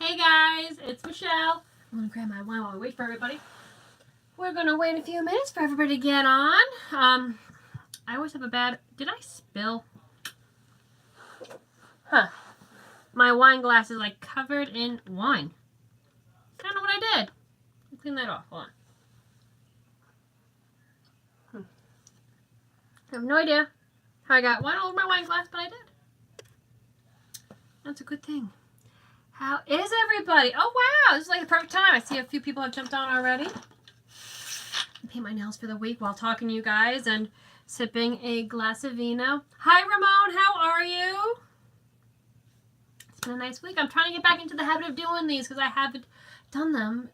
Hey guys, it's Michelle. I'm gonna grab my wine while we wait for everybody. We're gonna wait a few minutes for everybody to get on. I always have a bad. Did I spill? Huh. My wine glass is like covered in wine. I don't know what I did. I'll clean that off. Hold on. I have no idea how I got wine all over my wine glass, but I did. That's a good thing. How is everybody? Oh wow, this is like the perfect time. I see a few people have jumped on already. I paint my nails for the week while talking to you guys and sipping a glass of vino. Hi Ramon, how are you? It's been a nice week. I'm trying to get back into the habit of doing these because I haven't done them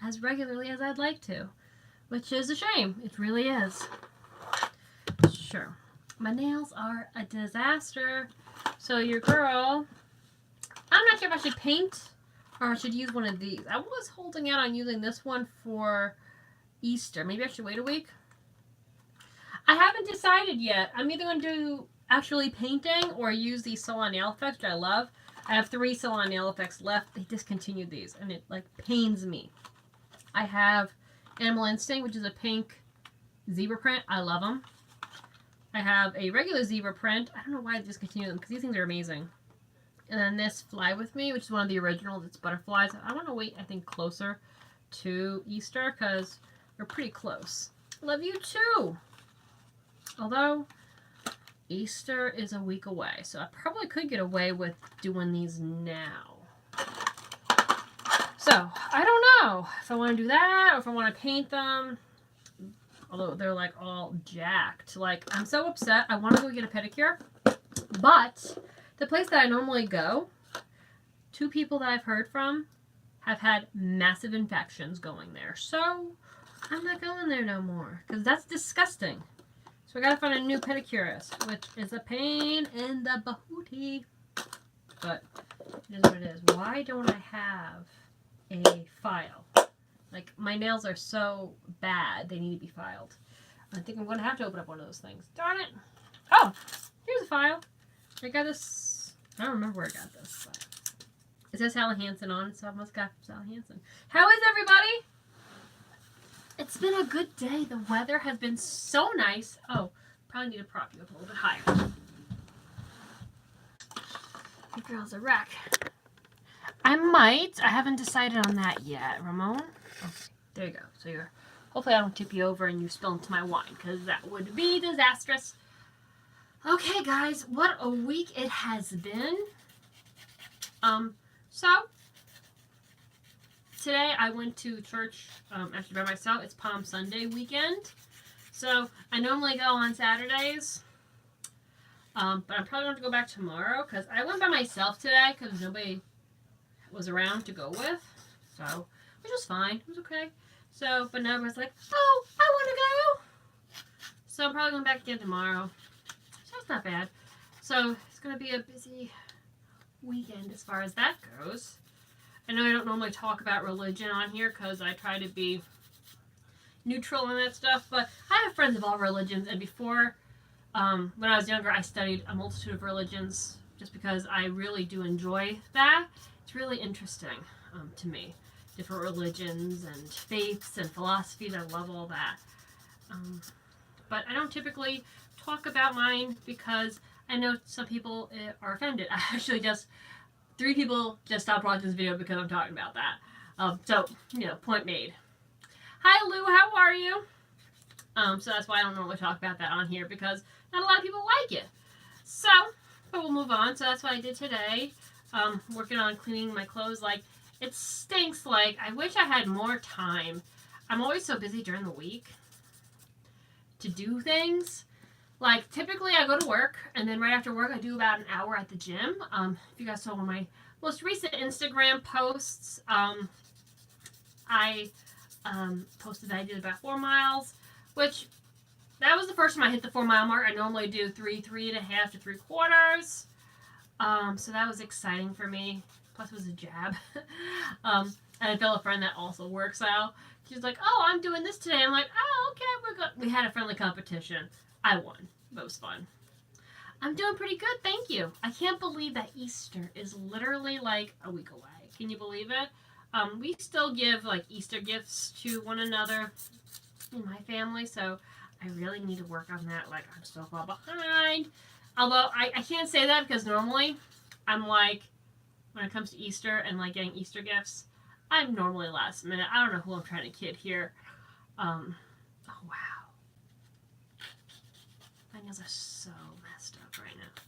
as regularly as I'd like to, which is a shame. It really is. Sure. My nails are a disaster. So your girl, I'm not sure if I should paint or I should use one of these. I was holding out on using this one for Easter. Maybe I should wait a week. I haven't decided yet. I'm either going to do actually painting or use these salon nail effects, which I love. I have 3 salon nail effects left. They discontinued these and it like pains me. I have Animal Instinct, which is a pink zebra print. I love them. I have a regular zebra print. I don't know why I discontinued them because these things are amazing. And then this Fly With Me, which is one of the originals. It's butterflies. I want to wait, I think, closer to Easter because we're pretty close. Love you too. Although Easter is a week away, so I probably could get away with doing these now. So I don't know if I want to do that or if I want to paint them. Although they're like all jacked. Like, I'm so upset. I want to go get a pedicure. But the place that I normally go, 2 people that I've heard from have had massive infections going there. So I'm not going there no more. Because that's disgusting. So I got to find a new pedicurist. Which is a pain in the bahootie. But it is what it is. Why don't I have a file? Like, my nails are so bad, they need to be filed. I think I'm going to have to open up one of those things. Darn it. Oh, here's a file. I got this. I don't remember where I got this. But it says Sally Hansen on it, so I must got from Sally Hansen. How is everybody? It's been a good day. The weather has been so nice. Oh, probably need to prop you up a little bit higher. You girl's a wreck. I might. I haven't decided on that yet, Ramon. Okay, there you go. So you're. Hopefully I don't tip you over and you spill into my wine, because that would be disastrous. Okay, guys, what a week it has been. So today I went to church actually by myself. It's Palm Sunday weekend, so I normally go on Saturdays. But I'm probably going to go back tomorrow because I went by myself today because nobody was around to go with, so which was fine. It was okay. So, but now everyone's like, oh, I want to go. So I'm probably going back again tomorrow. So it's not bad. So it's going to be a busy weekend as far as that goes. I know I don't normally talk about religion on here because I try to be neutral on that stuff, but I have friends of all religions, and before, when I was younger, I studied a multitude of religions just because I really do enjoy that. It's really interesting to me. Different religions and faiths and philosophies. I love all that. But I don't typically talk about mine because I know some people are offended. I actually just, 3 people just stopped watching this video because I'm talking about that. So, you know, point made. Hi Lou, how are you? So that's why I don't normally talk about that on here because not a lot of people like it. So, but we'll move on. So that's what I did today. Working on cleaning my clothes. Like, it stinks. Like, I wish I had more time. I'm always so busy during the week to do things. Like, typically I go to work, and then right after work I do about an hour at the gym. If you guys saw one of my most recent Instagram posts, I posted that I did about 4 miles, which that was the first time I hit the 4 mile mark. I normally do 3.5 to 3/4. So that was exciting for me. Plus it was a jab. And I felt a friend that also works out. She's like, oh, I'm doing this today. I'm like, oh, okay, we're good. We had a friendly competition. I won. That was fun. I'm doing pretty good, thank you. I can't believe that Easter is literally like a week away. Can you believe it? We still give like Easter gifts to one another in my family, so I really need to work on that. Like, I'm so far behind. Although I can't say that because normally I'm like, when it comes to Easter and like getting Easter gifts, I'm normally last minute. I don't know who I'm trying to kid here. Oh wow, my nails are so messed up right now.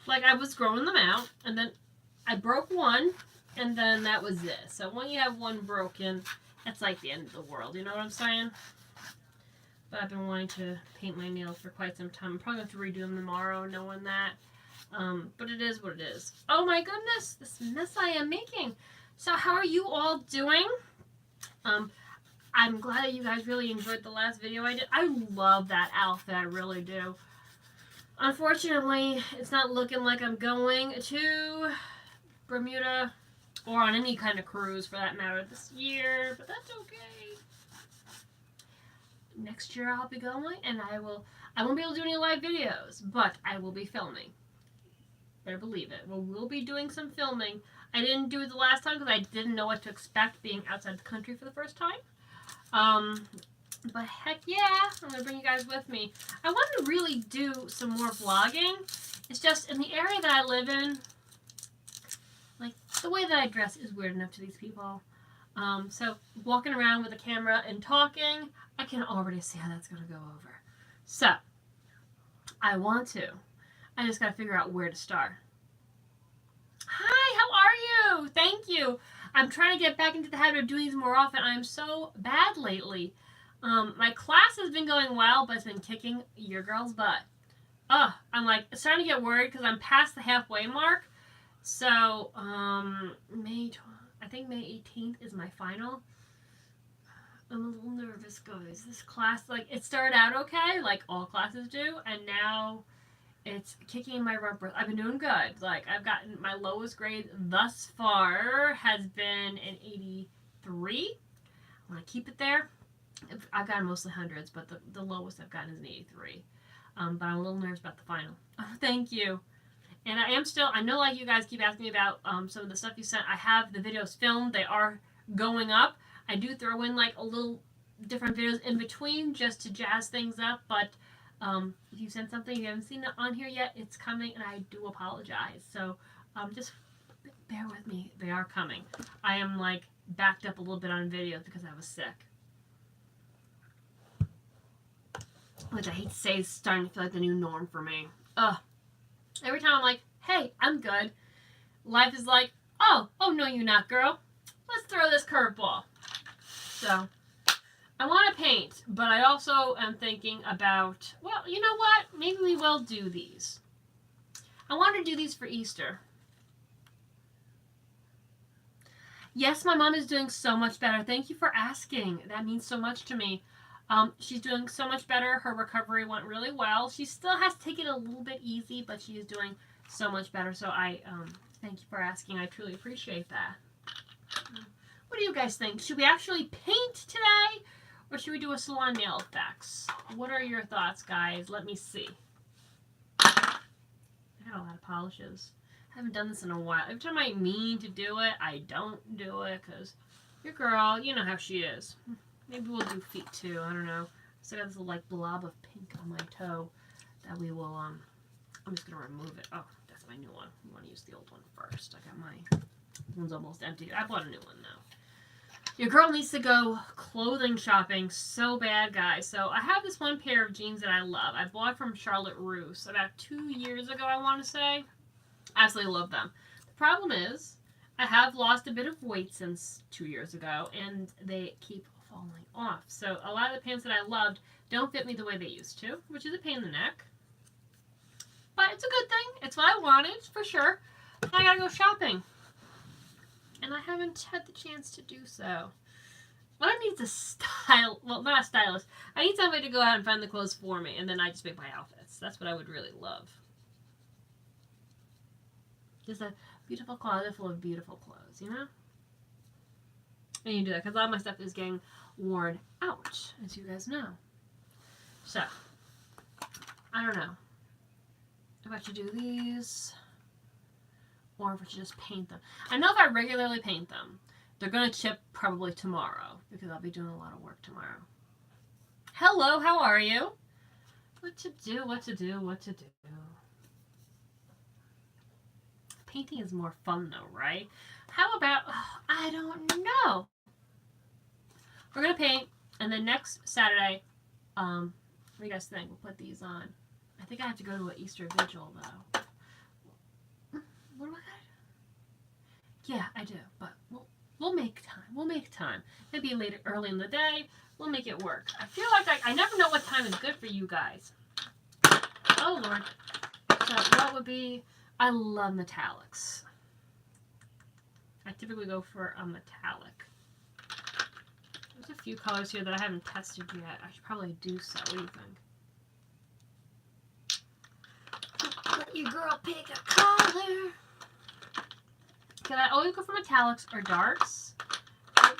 Like, I was growing them out, and then I broke one, and then that was it. So when you have one broken, that's like the end of the world. You know what I'm saying? But I've been wanting to paint my nails for quite some time. I'm probably going to have to redo them tomorrow, knowing that. But it is what it is. Oh my goodness, this mess I am making. So how are you all doing? I'm glad that you guys really enjoyed the last video I did. I love that outfit, I really do. Unfortunately, it's not looking like I'm going to Bermuda or on any kind of cruise for that matter this year, but that's okay. Next year I'll be going, and I won't be able to do any live videos, but I will be filming. Better believe it. We'll be doing some filming. I didn't do it the last time because I didn't know what to expect being outside the country for the first time. But heck yeah, I'm going to bring you guys with me. I want to really do some more vlogging. It's just in the area that I live in, like, the way that I dress is weird enough to these people. So walking around with a camera and talking, I can already see how that's going to go over. So, I just got to figure out where to start. Hi, how are you? Thank you. I'm trying to get back into the habit of doing these more often. I'm so bad lately. My class has been going well, but it's been kicking your girl's butt. I'm like, starting to get worried because I'm past the halfway mark. So, I think May 18th is my final. I'm a little nervous, guys. This class, like, it started out okay, like all classes do, and now it's kicking in my rump. I've been doing good. Like, I've gotten my lowest grade thus far has been an 83. I want to keep it there. I've gotten mostly hundreds, but the lowest I've gotten is an 83. But I'm a little nervous about the final. Oh, thank you. And I know like you guys keep asking me about some of the stuff you sent. I have the videos filmed. They are going up. I do throw in like a little different videos in between just to jazz things up. But if you sent something you haven't seen it on here yet, it's coming, and I do apologize. So just bear with me. They are coming. I am like backed up a little bit on videos because I was sick. Which I hate to say is starting to feel like the new norm for me. Every time I'm like, hey, I'm good, life is like, oh no you're not, girl. Let's throw this curveball. So, I want to paint, but I also am thinking about, well, you know what? Maybe we will do these. I want to do these for Easter. Yes, my mom is doing so much better. Thank you for asking. That means so much to me. She's doing so much better. Her recovery went really well. She still has to take it a little bit easy, but she is doing so much better. So I thank you for asking. I truly appreciate that. What do you guys think? Should we actually paint today, or should we do a salon nail effects? What are your thoughts, guys? Let me see. I got a lot of polishes. I haven't done this in a while. Every time I mean to do it, I don't do it because your girl, you know how she is. Maybe we'll do feet too. I don't know. I still got this little like blob of pink on my toe that we will. I'm just gonna remove it. Oh, that's my new one. I want to use the old one first. I got my one's almost empty. I bought a new one though. Your girl needs to go clothing shopping so bad, guys. So I have this one pair of jeans that I love. I bought from Charlotte Russe about 2 years ago, I want to say. Absolutely love them. The problem is I have lost a bit of weight since 2 years ago, and they keep falling off. So a lot of the pants that I loved don't fit me the way they used to, which is a pain in the neck. But it's a good thing. It's what I wanted, for sure. I gotta go shopping. And I haven't had the chance to do so. What I need is a style, well, not a stylist. I need somebody to go out and find the clothes for me, and then I just make my outfits. That's what I would really love. Just a beautiful closet full of beautiful clothes, you know? And you do that, because a lot of my stuff is getting worn out, as you guys know. So, I don't know if I should do these, or if I should just paint them. I know if I regularly paint them, they're going to chip probably tomorrow because I'll be doing a lot of work tomorrow. Hello, how are you? What to do, what to do, what to do. Painting is more fun though, right? How about, I don't know. We're going to paint, and then next Saturday, what do you guys think? We'll put these on. I think I have to go to an Easter vigil though. What do I got? Yeah, I do, but we'll make time. We'll make time. Maybe later, early in the day, we'll make it work. I feel like I never know what time is good for you guys. Oh Lord. So what would be? I love metallics. I typically go for a metallic. There's a few colors here that I haven't tested yet. I should probably do so. What do you think? Let your girl pick a color. Can I always go for metallics or darks?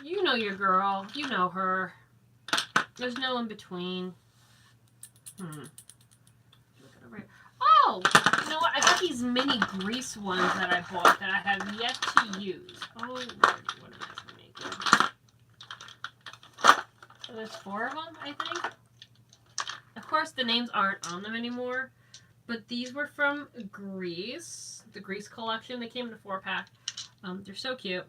You know your girl. You know her. There's no in between. Oh! You know what? I got these mini grease ones that I bought that I have yet to use. Oh, Lord, what am I making? So there's 4 of them, I think. Of course, the names aren't on them anymore. But these were from Grease. The Grease collection. They came in a 4-pack. They're so cute.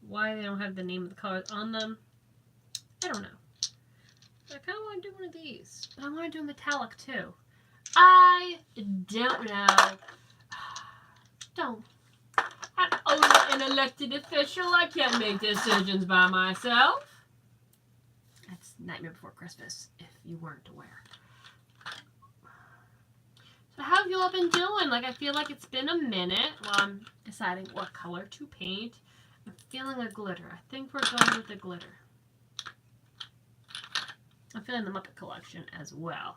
Why they don't have the name of the colors on them, I don't know. But I kind of want to do one of these. But I want to do a metallic too. I don't know. Don't. I'm only an elected official. I can't make decisions by myself. That's Nightmare Before Christmas, if you weren't aware. So how have you all been doing? Like, I feel like it's been a minute while I'm deciding what color to paint. I'm feeling a glitter. I think we're going with the glitter. I'm feeling the Muppet collection as well.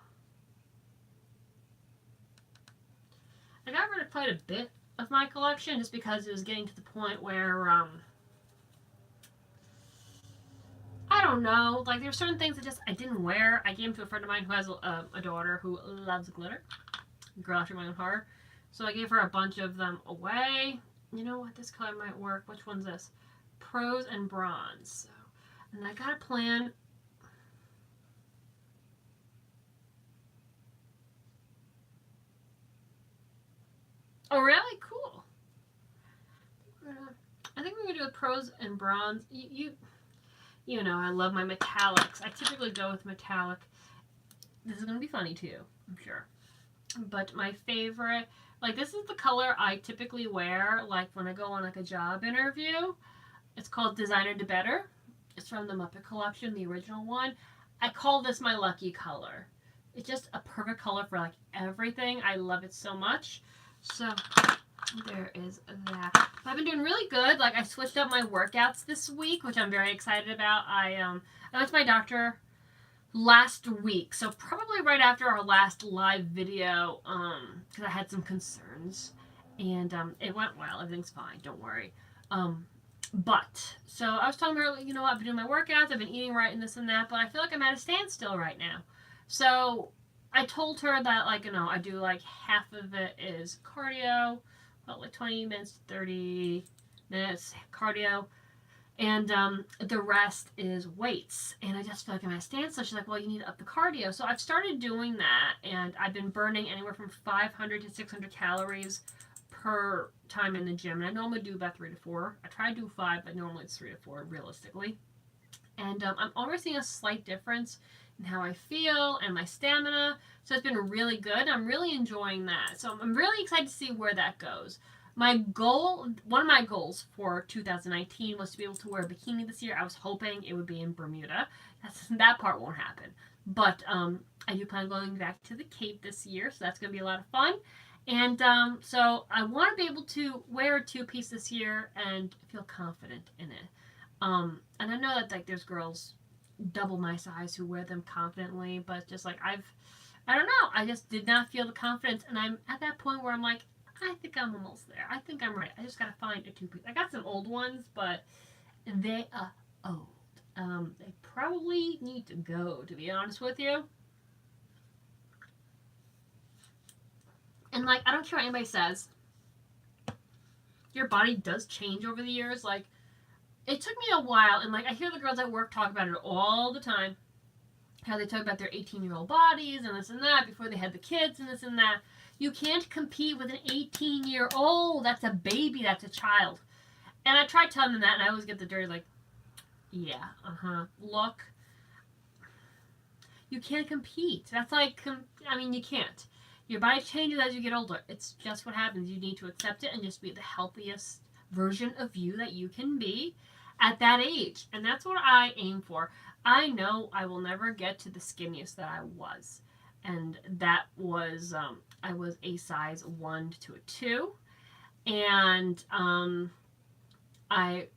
I got rid of quite a bit of my collection just because it was getting to the point where, I don't know, like there's certain things that I didn't wear. I gave them to a friend of mine who has a daughter who loves glitter. Girl after my own heart. So I gave her a bunch of them away. You know what? This color might work. Which one's this? Prose and Bronze. So, and I got a plan. Oh, really? Cool. I think we're going to do a Prose and Bronze. You know, I love my metallics. I typically go with metallic. This is going to be funny too, I'm sure. But my favorite, like this is the color I typically wear, like when I go on like a job interview. It's called Designer to Better. It's from the Muppet collection, the original one. I call this my lucky color. It's just a perfect color for like everything. I love it so much. So there is that. I've been doing really good. Like I switched up my workouts this week, which I'm very excited about. I went to my doctor last week, so probably right after our last live video, because I had some concerns, and it went well. Everything's fine. Don't worry. But so I was telling her, you know what, I've been doing my workouts. I've been eating right and this and that, but I feel like I'm at a standstill right now. So I told her that, like, you know, I do like half of it is cardio, about like 20 minutes, 30 minutes cardio. And the rest is weights. And I just feel like I'm at a standstill. She's like, well, you need to up the cardio. So I've started doing that. And I've been burning anywhere from 500 to 600 calories per time in the gym. And I normally do about 3 to 4. I try to do 5, but normally it's 3 to 4 realistically. And I'm already seeing a slight difference in how I feel and my stamina. So it's been really good. I'm really enjoying that. So I'm really excited to see where that goes. My goal, one of my goals for 2019 was to be able to wear a bikini this year. I was hoping it would be in Bermuda. That part won't happen. But I do plan on going back to the Cape this year, so that's going to be a lot of fun. And so I want to be able to wear a 2-piece this year and feel confident in it. And I know that like there's girls double my size who wear them confidently, but just like I don't know. I just did not feel the confidence, and I'm at that point where I'm like, I think I'm almost there. I think I'm right. I just gotta find a 2-piece. I got some old ones, but they are old. They probably need to go, to be honest with you. And like, I don't care what anybody says. your body does change over the years. Like, it took me a while, and like I hear the girls at work talk about it all the time. How they talk about their 18-year-old bodies and this and that before they had the kids and this and that. You can't compete with an 18-year-old. That's a baby. That's a child. And I tried telling them that, and I always get the dirty like, yeah, look, you can't compete. That's like, I mean, you can't. Your body changes as you get older. It's just what happens. You need to accept it and just be the healthiest version of you that you can be at that age. And that's what I aim for. I know I will never get to the skinniest that I was. And that was, I was a size 1 to a 2. And I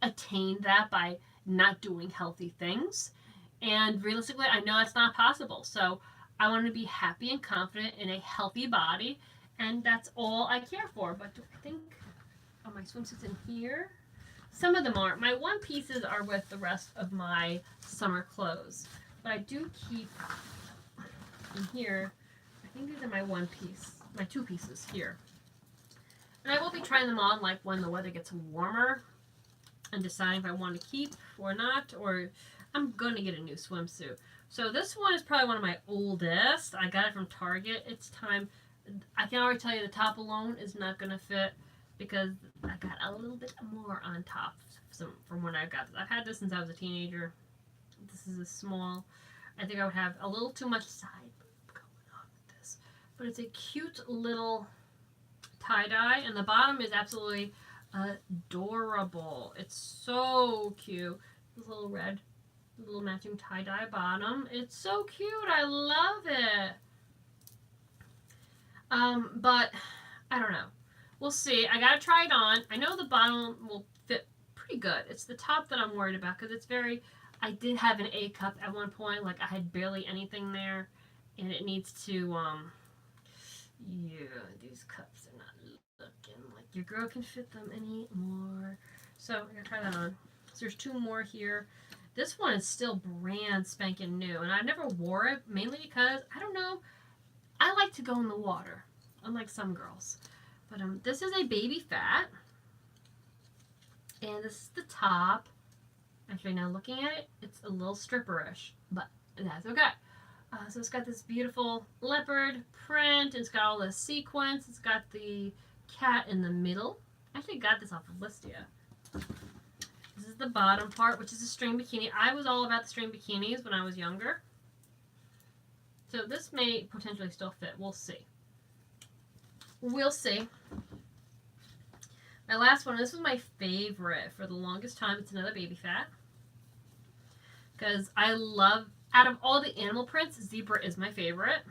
attained that by not doing healthy things. And realistically, I know that's not possible. So I want to be happy and confident in a healthy body. And that's all I care for. But I think, oh, my swimsuit's in here. Some of them aren't. My one pieces are with the rest of my summer clothes. But I do keep in here, I think these are my my 2 pieces here. And I will be trying them on like when the weather gets warmer and deciding if I want to keep or not, or I'm going to get a new swimsuit. So this one is probably one of my oldest. I got it from Target. It's time. I can already tell you the top alone is not going to fit because I got a little bit more on top from when I got this. I've had this since I was a teenager. This is a small. I think I would have a little too much side going on with this. But it's a cute little tie-dye, and the bottom is absolutely adorable. It's so cute. This little red, little matching tie-dye bottom. It's so cute. I love it. But I don't know. We'll see. I gotta try it on. I know the bottom will fit pretty good. It's the top that I'm worried about because it's very. I did have an A cup at one point. Like I had barely anything there, and it needs to. Yeah, these cups are not looking like your girl can fit them anymore. So I'm gonna try that on. So there's 2 more here. This one is still brand spanking new, and I never wore it mainly because I don't know. I like to go in the water, unlike some girls. But this is a baby fat, and this is the top. Actually, now looking at it, it's a little stripperish, but that's okay. So it's got this beautiful leopard print. It's got all the sequins. It's got the cat in the middle. I actually got this off of Listia. This is the bottom part, which is a string bikini. I was all about the string bikinis when I was younger. So this may potentially still fit. We'll see. We'll see. My last one, this was my favorite for the longest time. It's another baby fat. Because I love, out of all the animal prints, zebra is my favorite.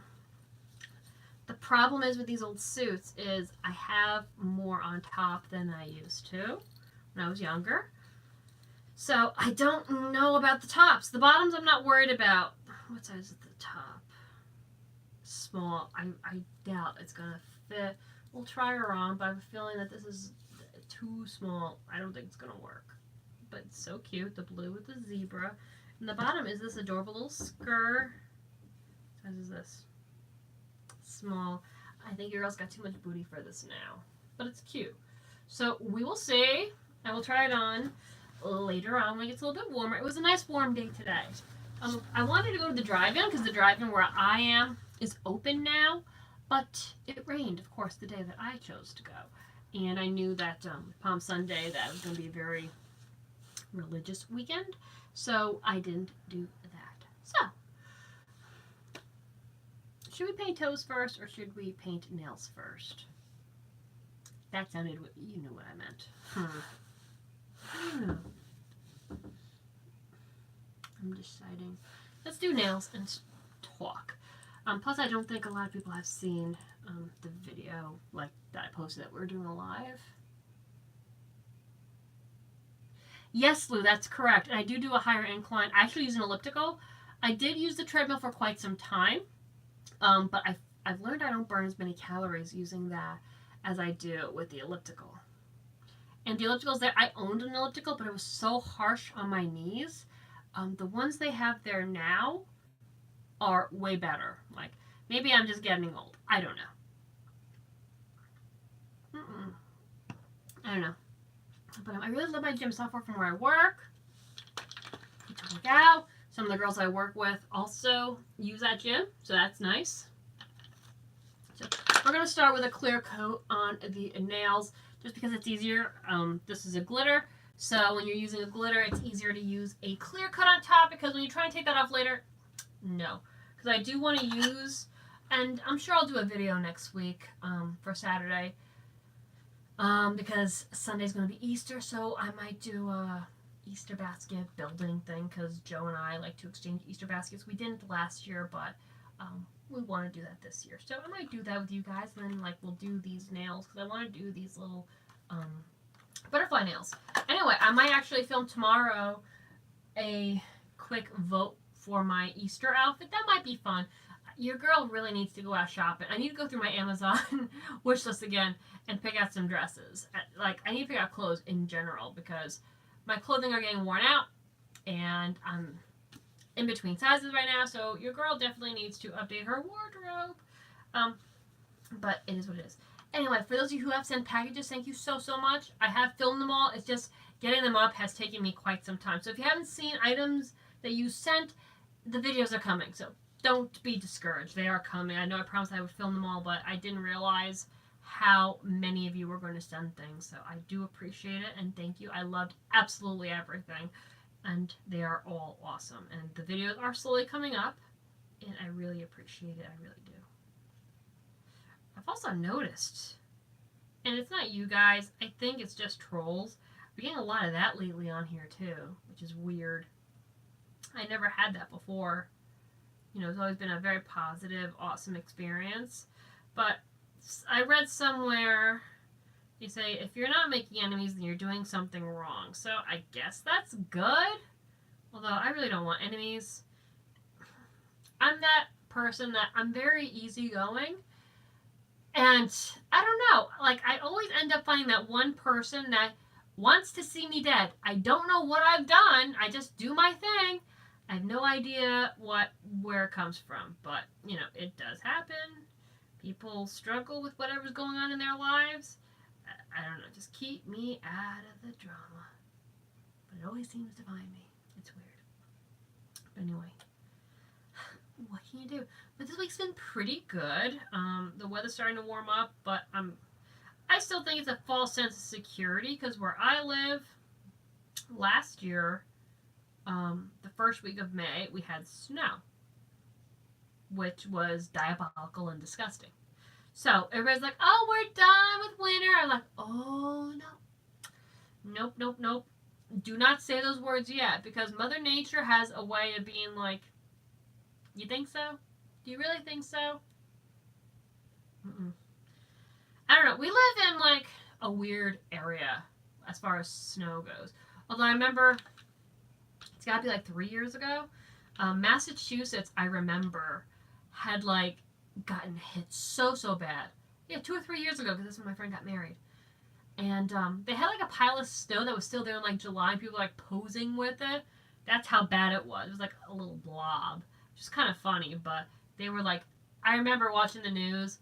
The problem is with these old suits is I have more on top than I used to when I was younger. So I don't know about the tops. The bottoms I'm not worried about. What size is the top? Small. I doubt it's going to fit. We'll try her on, but I have a feeling that this is too small. I don't think it's going to work. But it's so cute. The blue with the zebra. And the bottom is this adorable little skirt. What size is this? Small. I think your girl's got too much booty for this now. But it's cute. So we will see. I will try it on later on when it gets a little bit warmer. It was a nice warm day today. I wanted to go to the drive-in because the drive-in where I am is open now. But it rained, of course, the day that I chose to go. And I knew that Palm Sunday, that was going to be a very religious weekend. So I didn't do that. So, should we paint toes first or should we paint nails first? That sounded, you know what I meant. I don't know. I'm deciding. Let's do nails and talk. Plus, I don't think a lot of people have seen the video like that I posted that we're doing a live. Yes, Lou, that's correct. And I do a higher incline. I actually use an elliptical. I did use the treadmill for quite some time, but I've learned I don't burn as many calories using that as I do with the elliptical. And the ellipticals there, I owned an elliptical, but it was so harsh on my knees. The ones they have there now are way better. Like, maybe I'm just getting old. I don't know. I don't know. But I really love my gym. So far from where I work. To work out. Some of the girls I work with also use that gym, so that's nice. So we're going to start with a clear coat on the nails just because it's easier. This is a glitter, so when you're using a glitter, it's easier to use a clear coat on top because when you try and take that off later, no. Because I do want to use, and I'm sure I'll do a video next week for Saturday because Sunday's going to be Easter, so I might do a Easter basket building thing because Joe and I like to exchange Easter baskets. We didn't last year, but we want to do that this year. So I might do that with you guys, and then like we'll do these nails because I want to do these little butterfly nails. Anyway, I might actually film tomorrow a quick vote for my Easter outfit. That might be fun. Your girl really needs to go out shopping. I need to go through my Amazon wish list again and pick out some dresses. Like I need to pick out clothes in general because my clothing are getting worn out, and I'm in between sizes right now, so your girl definitely needs to update her wardrobe. But it is what it is. Anyway, for those of you who have sent packages, thank you so, so much. I have filmed them all. It's just getting them up has taken me quite some time. So if you haven't seen items that you sent, the videos are coming. So don't be discouraged. They are coming. I know I promised I would film them all, but I didn't realize how many of you were going to send things, so I do appreciate it and thank you. I loved absolutely everything, and they are all awesome, and the videos are slowly coming up, and I really appreciate it. I really do. I've also noticed, and it's not you guys, I think it's just trolls. We're getting a lot of that lately on here too, which is weird. I never had that before. You know, it's always been a very positive, awesome experience, but I read somewhere you say if you're not making enemies then you're doing something wrong. So I guess that's good. Although I really don't want enemies. I'm that person that I'm very easygoing. And I don't know. Like I always end up finding that one person that wants to see me dead. I don't know what I've done. I just do my thing. I have no idea where it comes from. But, you know, it does happen. People struggle with whatever's going on in their lives. I don't know. Just keep me out of the drama. But it always seems to find me. It's weird. But anyway, what can you do? But this week's been pretty good. The weather's starting to warm up, but I still think it's a false sense of security because where I live, last year, the first week of May, we had snow, which was diabolical and disgusting. So everybody's like, oh, we're done with winter. I'm like, oh, no. Nope, nope, nope. Do not say those words yet because Mother Nature has a way of being like, you think so? Do you really think so? Mm-mm. I don't know. We live in like a weird area as far as snow goes. Although I remember, it's got to be like 3 years ago, Massachusetts, I remember, had like gotten hit so bad. Yeah, 2 or 3 years ago, because that's when my friend got married. And they had like a pile of snow that was still there in like July, and people were like posing with it. That's how bad it was. It was like a little blob. Just kind of funny, but they were like, I remember watching the news,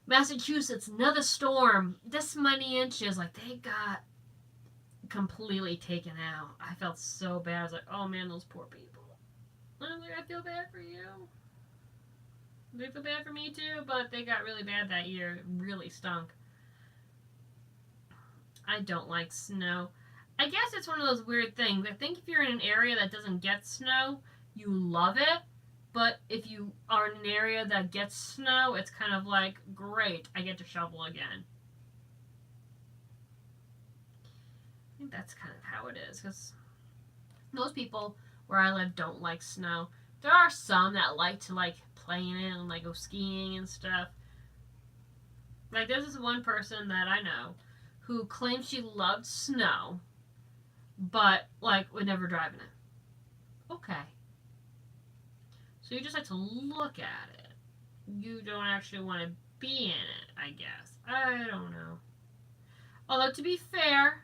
Massachusetts, another storm, this many inches. Like, they got completely taken out. I felt so bad. I was like, oh man, those poor people. I was like, I feel bad for you. They feel bad for me too, but they got really bad that year. It really stunk. I don't like snow. I guess it's one of those weird things. I think if you're in an area that doesn't get snow, you love it. But if you are in an area that gets snow, it's kind of like, great, I get to shovel again. I think that's kind of how it is, because most people where I live don't like snow. There are some that like to like play in it and like go skiing and stuff. Like there's this one person that I know who claims she loved snow, but like would never drive in it. Okay. So you just like to look at it. You don't actually want to be in it, I guess. I don't know. Although to be fair,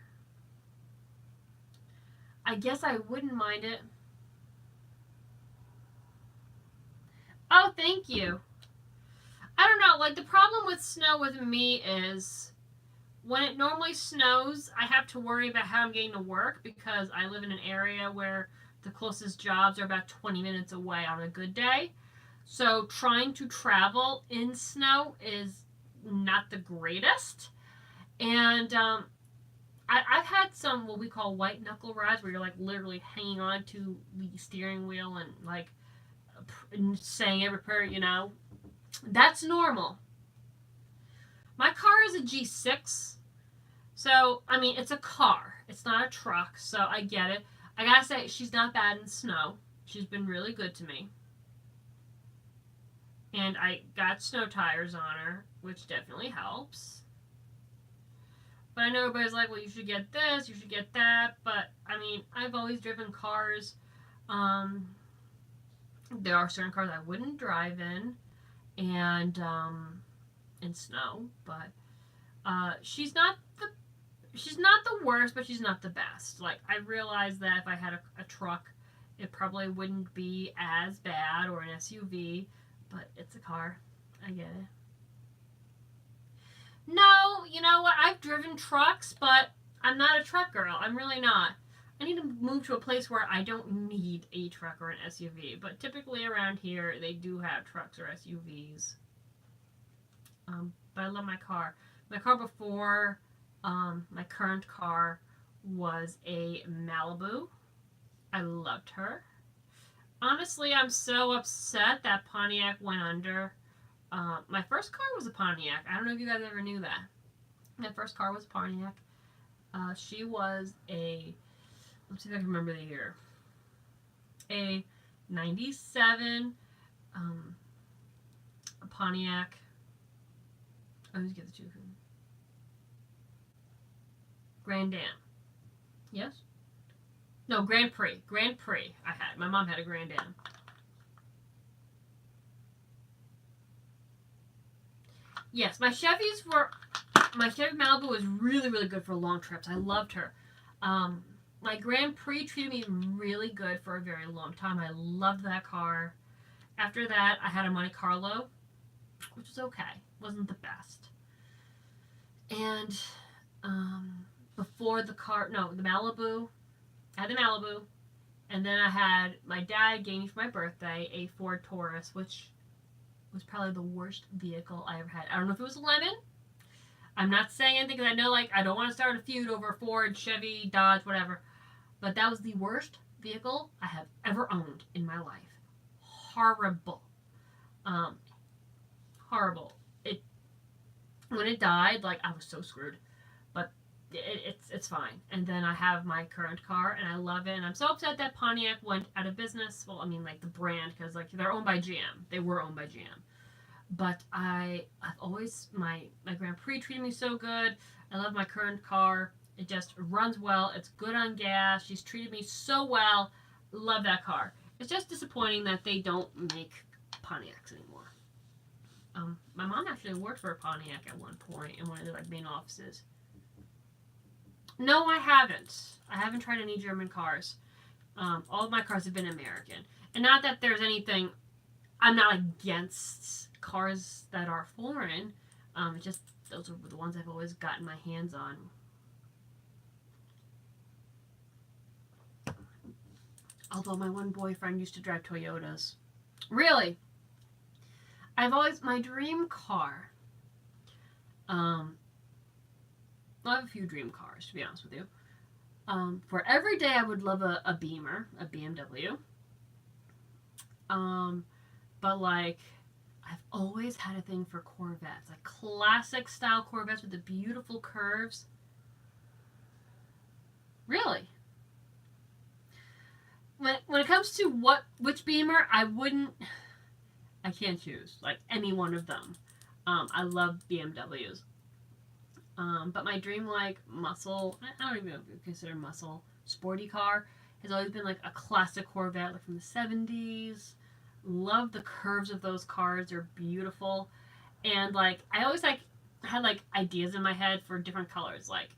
I guess I wouldn't mind it. Oh, thank you. I don't know, like the problem with snow with me is when it normally snows, I have to worry about how I'm getting to work because I live in an area where the closest jobs are about 20 minutes away on a good day. So trying to travel in snow is not the greatest. And I've had some what we call white knuckle rides where you're like literally hanging on to the steering wheel and like saying every prayer, you know. That's normal. My car is a G6, so I mean it's a car. It's not a truck, so I get it. I gotta say she's not bad in snow. She's been really good to me. And I got snow tires on her, which definitely helps. But I know everybody's like, well, you should get this, you should get that. But, I mean, I've always driven cars. There are certain cars I wouldn't drive and in snow. But she's not the worst, but she's not the best. Like, I realize that if I had a truck, it probably wouldn't be as bad, or an SUV. But it's a car. I get it. No, you know what? I've driven trucks, but I'm not a truck girl. I'm really not. I need to move to a place where I don't need a truck or an SUV. But typically around here, they do have trucks or SUVs. But I love my car. My car before my current car was a Malibu. I loved her. Honestly, I'm so upset that Pontiac went under. My first car was a Pontiac. I don't know if you guys ever knew that. My first car was Pontiac. She was let's see if I can remember the year. A 97 a Pontiac. I always get the two. Grand Am. Yes? No, Grand Prix. Grand Prix I had. My mom had a Grand Am. Yes, my Chevy Malibu was really, really good for long trips. I loved her. My Grand Prix treated me really good for a very long time. I loved that car. After that, I had a Monte Carlo, which was okay. Wasn't the best. And before the Malibu, I had the Malibu, and then I had, my dad gave me for my birthday a Ford Taurus, which was probably the worst vehicle I ever had. I don't know if it was a lemon. I'm not saying anything because I know, like, I don't want to start a feud over Ford, Chevy, Dodge, whatever. But that was the worst vehicle I have ever owned in my life. Horrible. Horrible. When it died, like, I was so screwed. But it's fine. And then I have my current car, and I love it. And I'm so upset that Pontiac went out of business. Well, I mean, like, the brand, because, like, they're owned by GM. They were owned by GM. But I've always, my Grand Prix treated me so good. I love my current car. It just runs well. It's good on gas. She's treated me so well. Love that car. It's just disappointing that they don't make Pontiacs anymore. My mom actually worked for a Pontiac at one point in one of the, like, main offices. No, I haven't. I haven't tried any German cars. All of my cars have been American. And not that there's anything, I'm not against cars that are foreign. It's just those are the ones I've always gotten my hands on. Although my one boyfriend used to drive Toyotas. Really? My dream car. I have a few dream cars, to be honest with you. For every day, I would love a Beamer, a BMW. But, like, I've always had a thing for Corvettes. Like, classic style Corvettes with the beautiful curves. Really? When it comes to which Beamer, I can't choose. Like, any one of them. I love BMWs. But my dream, like, muscle, I don't even know if you consider muscle, sporty car, has always been, like, a classic Corvette, like, from the 70s. Love the curves of those cars. They're beautiful. And, like, I always, like, had, like, ideas in my head for different colors. Like,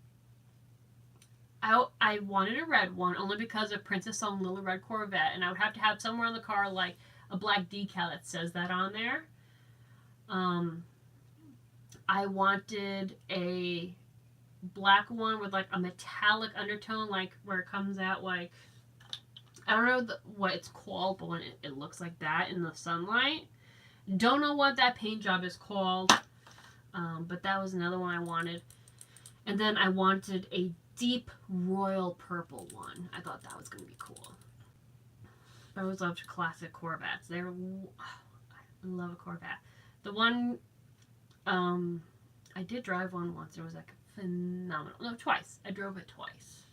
I wanted a red one only because of Princess Song Little Red Corvette, and I would have to have somewhere on the car, like, a black decal that says that on there. I wanted a black one with like a metallic undertone, like where it comes out like, I don't know what it's called, but when it looks like that in the sunlight. Don't know what that paint job is called, but that was another one I wanted. And then I wanted a deep royal purple one. I thought that was going to be cool. I always loved classic Corvettes. I love a Corvette. The one, I did drive one once. It was like phenomenal. No, twice. I drove it twice.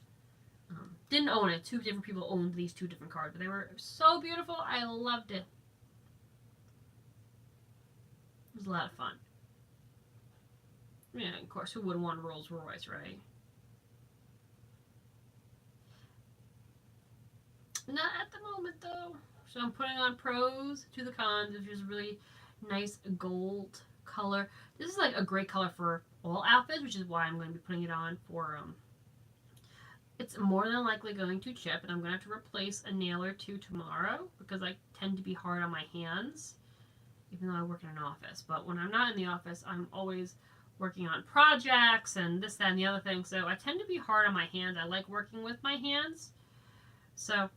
Didn't own it. Two different people owned these two different cars, but they were so beautiful. I loved it. It was a lot of fun. Yeah, of course, who wouldn't want a Rolls Royce, right? Not at the moment, though. So I'm putting on pros to the cons, which is really nice gold color. This is like a great color for all outfits, which is why I'm going to be putting it on for, it's more than likely going to chip, and I'm going to have to replace a nail or two tomorrow, because I tend to be hard on my hands, even though I work in an office. But when I'm not in the office, I'm always working on projects and this, that, and the other thing, so I tend to be hard on my hands. I like working with my hands, so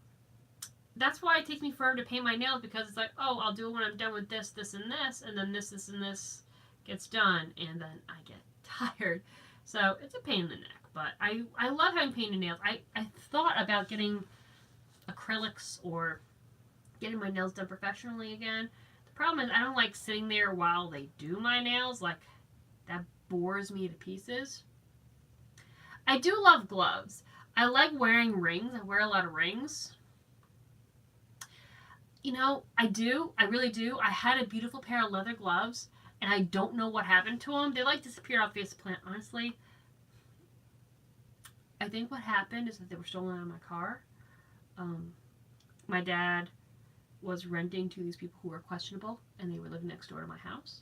that's why it takes me forever to paint my nails, because it's like, oh, I'll do it when I'm done with this, this, and this, and then this, and this gets done, and then I get tired. So it's a pain in the neck, but I love having painted nails. I thought about getting acrylics or getting my nails done professionally again. The problem is I don't like sitting there while they do my nails. Like, that bores me to pieces. I do love gloves. I like wearing rings. I wear a lot of rings. You know, I do. I really do. I had a beautiful pair of leather gloves, and I don't know what happened to them. They like disappeared off the face of the plant, honestly. I think what happened is that they were stolen out of my car. My dad was renting to these people who were questionable, and they were living next door to my house.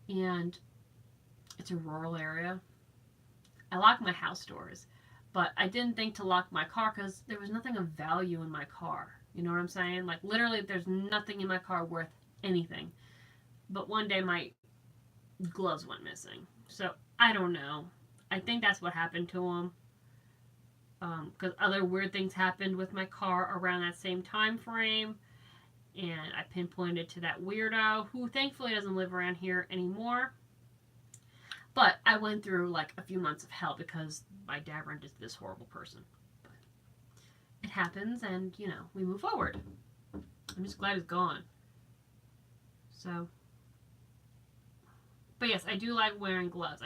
And it's a rural area. I locked my house doors, but I didn't think to lock my car because there was nothing of value in my car. You know what I'm saying? Like, literally, there's nothing in my car worth anything. But one day, my gloves went missing. So, I don't know. I think that's what happened to them. Because other weird things happened with my car around that same time frame. And I pinpointed to that weirdo, who thankfully doesn't live around here anymore. But I went through, like, a few months of hell because my dad rented to this horrible person. It happens, and, you know, we move forward. I'm just glad it's gone. So, but yes, I do like wearing gloves.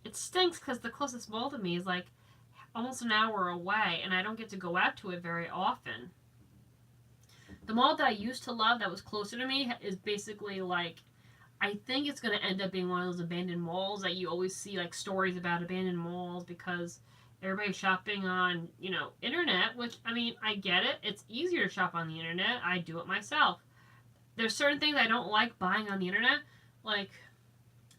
It stinks because the closest mall to me is like almost an hour away, and I don't get to go out to it very often. The mall that I used to love that was closer to me is basically like, I think it's going to end up being one of those abandoned malls that you always see like stories about abandoned malls because everybody's shopping on, you know, internet, which, I mean, I get it. It's easier to shop on the internet. I do it myself. There's certain things I don't like buying on the internet. Like,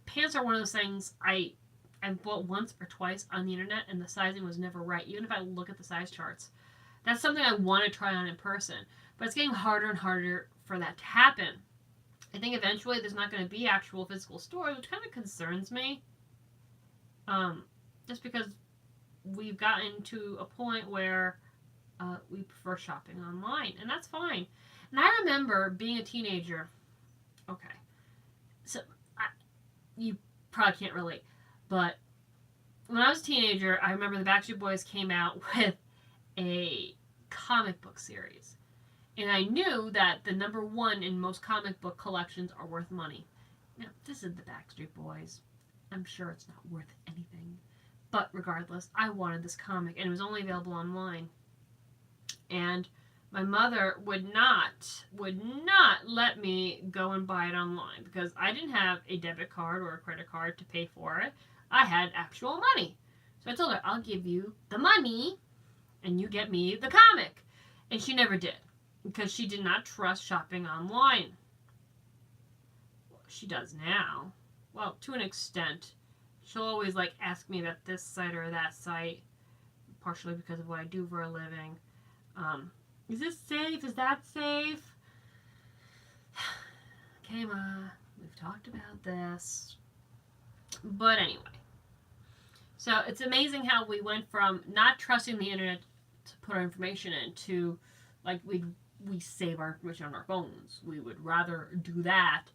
pants are one of those things I've bought once or twice on the internet, and the sizing was never right, even if I look at the size charts. That's something I want to try on in person. But it's getting harder and harder for that to happen. I think eventually there's not going to be actual physical stores, which kind of concerns me. Just because we've gotten to a point where we prefer shopping online, and that's fine. And I remember being a teenager. Okay, so you probably can't relate, but when I was a teenager, I remember the Backstreet Boys came out with a comic book series, and I knew that the number one in most comic book collections are worth money. Now, this is the Backstreet Boys. I'm sure it's not worth anything. But regardless, I wanted this comic, and it was only available online. And my mother would not let me go and buy it online because I didn't have a debit card or a credit card to pay for it. I had actual money. So I told her, I'll give you the money, and you get me the comic. And she never did because she did not trust shopping online. Well, she does now. Well, to an extent. She'll always, like, ask me about this site or that site, partially because of what I do for a living. Is this safe? Is that safe? Okay, Ma, we've talked about this. But anyway, So it's amazing how we went from not trusting the internet to put our information in to like we save our information on our phones. We would rather do that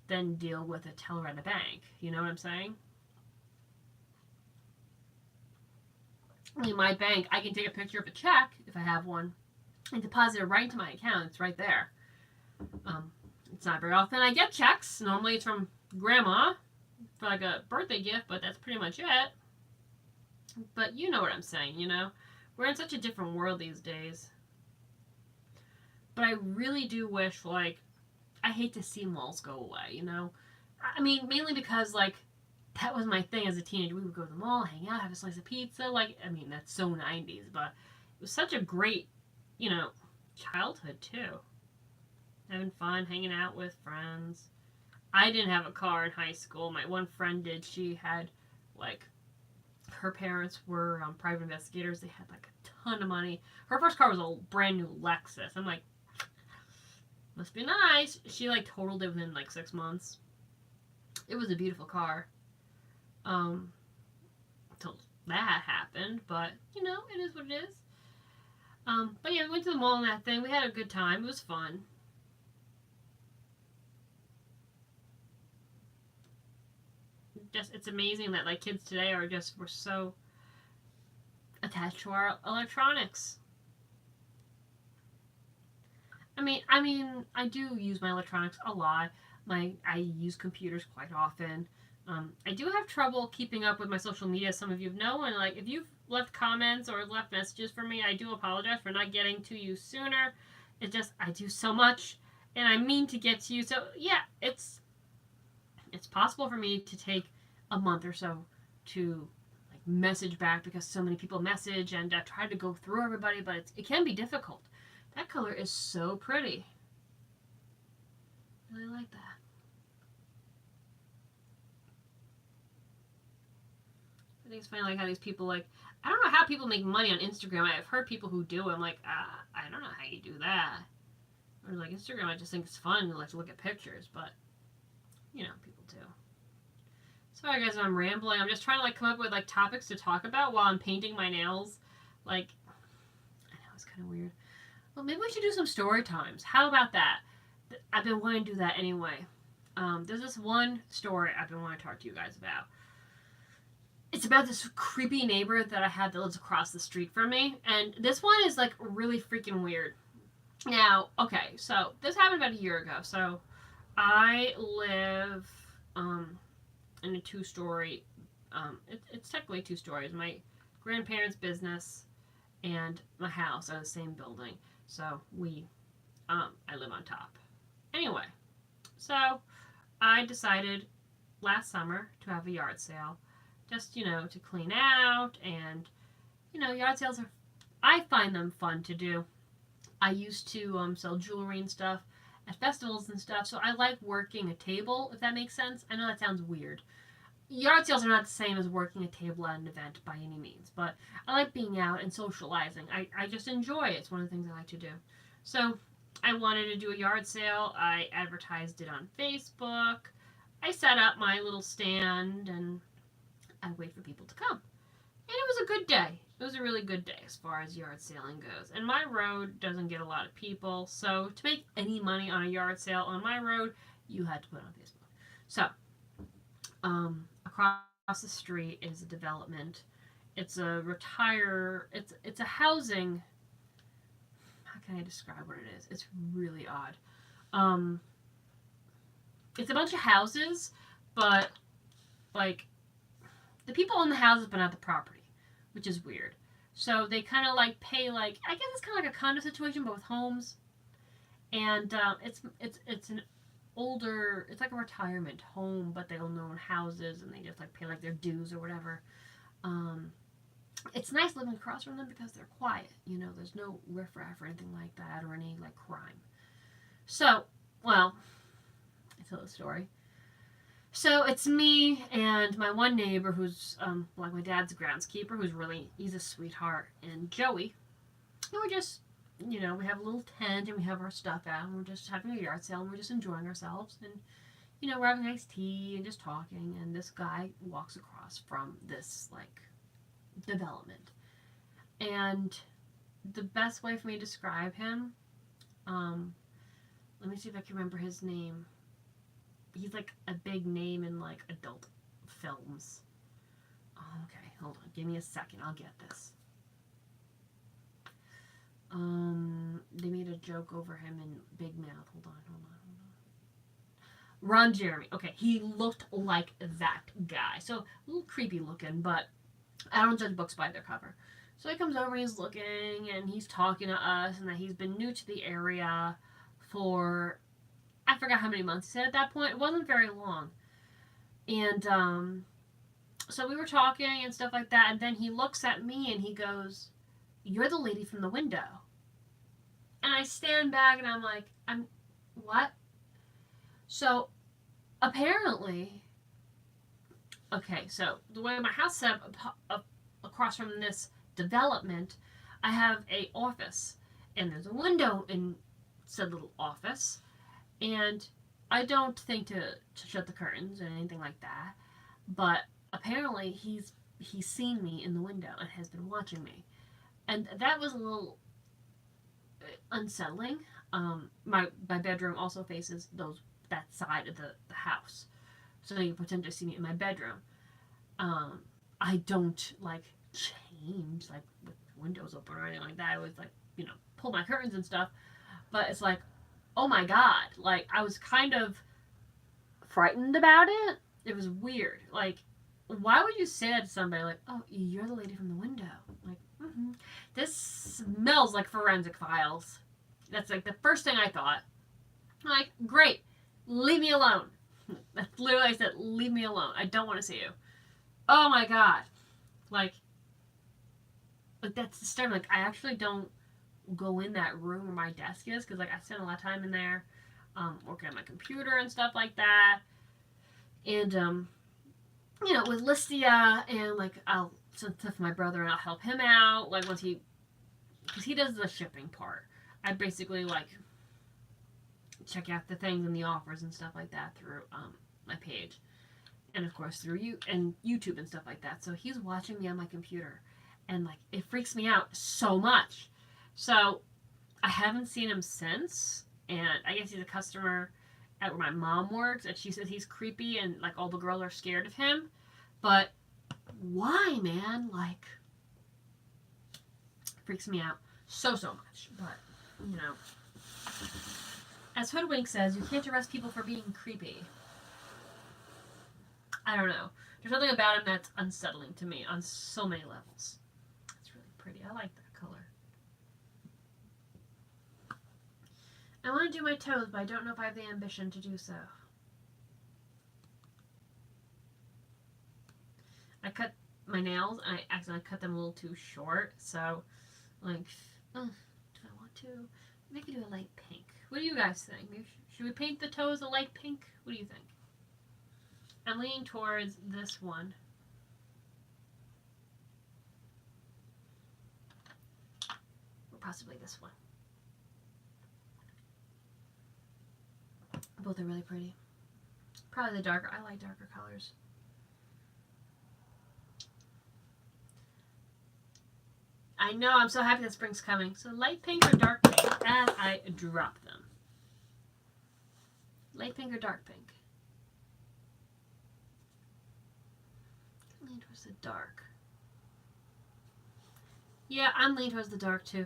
than deal with a teller at a bank. You know what I'm saying? In my bank, I can take a picture of a check if I have one and deposit it right into my account. It's right there. Um, it's not very often I get checks. Normally it's from grandma for like a birthday gift, but that's pretty much it. But you know what I'm saying, you know? We're in such a different world these days. But I really do wish, like, I hate to see malls go away, you know? I mean, mainly because, like, that was my thing as a teenager. We would go to the mall, hang out, have a slice of pizza. Like, I mean, that's so 90s, but it was such a great, you know, childhood, too. Having fun, hanging out with friends. I didn't have a car in high school. My one friend did. She had, like, her parents were private investigators. They had, like, a ton of money. Her first car was a brand new Lexus. I'm like, must be nice. She, like, totaled it within, like, 6 months. It was a beautiful car. Until that happened, but, you know, it is what it is. But yeah, we went to the mall and that thing. We had a good time. It was fun. Just, it's amazing that, like, kids today are just, we're so attached to our electronics. I do use my electronics a lot. I use computers quite often. I do have trouble keeping up with my social media. Some of you know, and like if you've left comments or left messages for me, I do apologize for not getting to you sooner. It just I do so much, and I mean to get to you. So yeah, it's possible for me to take a month or so to like message back because so many people message, and I try to go through everybody, but it can be difficult. That color is so pretty. I really like that. I think it's funny like how these people like I don't know how people make money on Instagram. I've heard people who do. I'm like, I don't know how you do that. Or like Instagram, I just think it's fun to like to look at pictures, but you know, people do. Sorry guys, I'm rambling. I'm just trying to like come up with like topics to talk about while I'm painting my nails. Like, I know it's kind of weird. Well, maybe we should do some story times. How about that? I've been wanting to do that anyway. There's this one story I've been wanting to talk to you guys about. It's about this creepy neighbor that I had that lives across the street from me. And this one is like really freaking weird. Now, okay, so this happened about a year ago. So I live in a two-story, it's technically 2 stories. My grandparents' business and my house are the same building. So I live on top. Anyway, so I decided last summer to have a yard sale. Just, you know, to clean out and, you know, yard sales are, I find them fun to do. I used to sell jewelry and stuff at festivals and stuff, so I like working a table, if that makes sense. I know that sounds weird. Yard sales are not the same as working a table at an event by any means, but I like being out and socializing. I just enjoy it. It's one of the things I like to do. So I wanted to do a yard sale. I advertised it on Facebook. I set up my little stand and I wait for people to come. And it was a good day. It was a really good day as far as yard selling goes. And my road doesn't get a lot of people, so to make any money on a yard sale on my road, you had to put it on Facebook. So, across the street is a development. It's a it's a housing. How can I describe what it is? It's really odd. It's a bunch of houses, but like the people in the houses but not the property, which is weird. So they kind of like pay like I guess it's kind of like a condo situation but with homes, and it's an older it's like a retirement home but they own their own houses and they just like pay like their dues or whatever. It's nice living across from them because they're quiet. You know, there's no riffraff or anything like that or any like crime. So, well, I tell the story. So it's me and my one neighbor who's like my dad's groundskeeper, who's really he's a sweetheart, and Joey. And we're just you know, we have a little tent and we have our stuff out and we're just having a yard sale and we're just enjoying ourselves and you know, we're having iced tea and just talking and this guy walks across from this like development. And the best way for me to describe him, let me see if I can remember his name. He's like a big name in like adult films. Okay, hold on. Give me a second. I'll get this. They made a joke over him in Big Mouth. Hold on. Ron Jeremy. Okay, he looked like that guy. So a little creepy looking, but I don't judge books by their cover. So he comes over and he's looking and he's talking to us and that he's been new to the area for, I forgot how many months he said at that point. It wasn't very long. And so we were talking and stuff like that, and then he looks at me and he goes, "You're the lady from the window." And I stand back and I'm like, what? So apparently, okay, so the way my house is set up across from this development, I have a office, and there's a window in said little office, and I don't think to shut the curtains or anything like that, but apparently he's seen me in the window and has been watching me, and that was a little unsettling. My bedroom also faces that side of the house, so you potentially see me in my bedroom. I don't like change like with windows open or anything like that. I would like pull my curtains and stuff, but it's like, oh my god, like I was kind of frightened about it. It was weird. Like, why would you say that to somebody? Like, oh, you're the lady from the window. Like, this smells like forensic files. That's like the first thing I thought. I'm like, great, leave me alone. That's literally I said, leave me alone. I don't want to see you. Oh my god, like that's disturbing. Like, I actually don't go in that room where my desk is because like I spend a lot of time in there, working on my computer and stuff like that. And with Listia and like I'll send stuff to my brother and I'll help him out. Like once because he does the shipping part. I basically like check out the things and the offers and stuff like that through my page, and of course through YouTube and stuff like that. So he's watching me on my computer, and like it freaks me out so much. So I haven't seen him since, and I guess he's a customer at where my mom works, and she says he's creepy and like all the girls are scared of him. But why, man? Like, freaks me out so much. But as Hoodwink says, you can't arrest people for being creepy. I don't know. There's something about him that's unsettling to me on so many levels. It's really pretty. I like that color. I want to do my toes, but I don't know if I have the ambition to do so. I cut my nails, and I accidentally cut them a little too short, so, like, do I want to? Maybe do a light pink. What do you guys think? Maybe, should we paint the toes a light pink? What do you think? I'm leaning towards this one. Or possibly this one. Both are really pretty. Probably the darker. I like darker colors. I know, I'm so happy that spring's coming. So light pink or dark pink as I drop them. Light pink or dark pink? Lean towards the dark. Yeah, I'm leaning towards the dark too.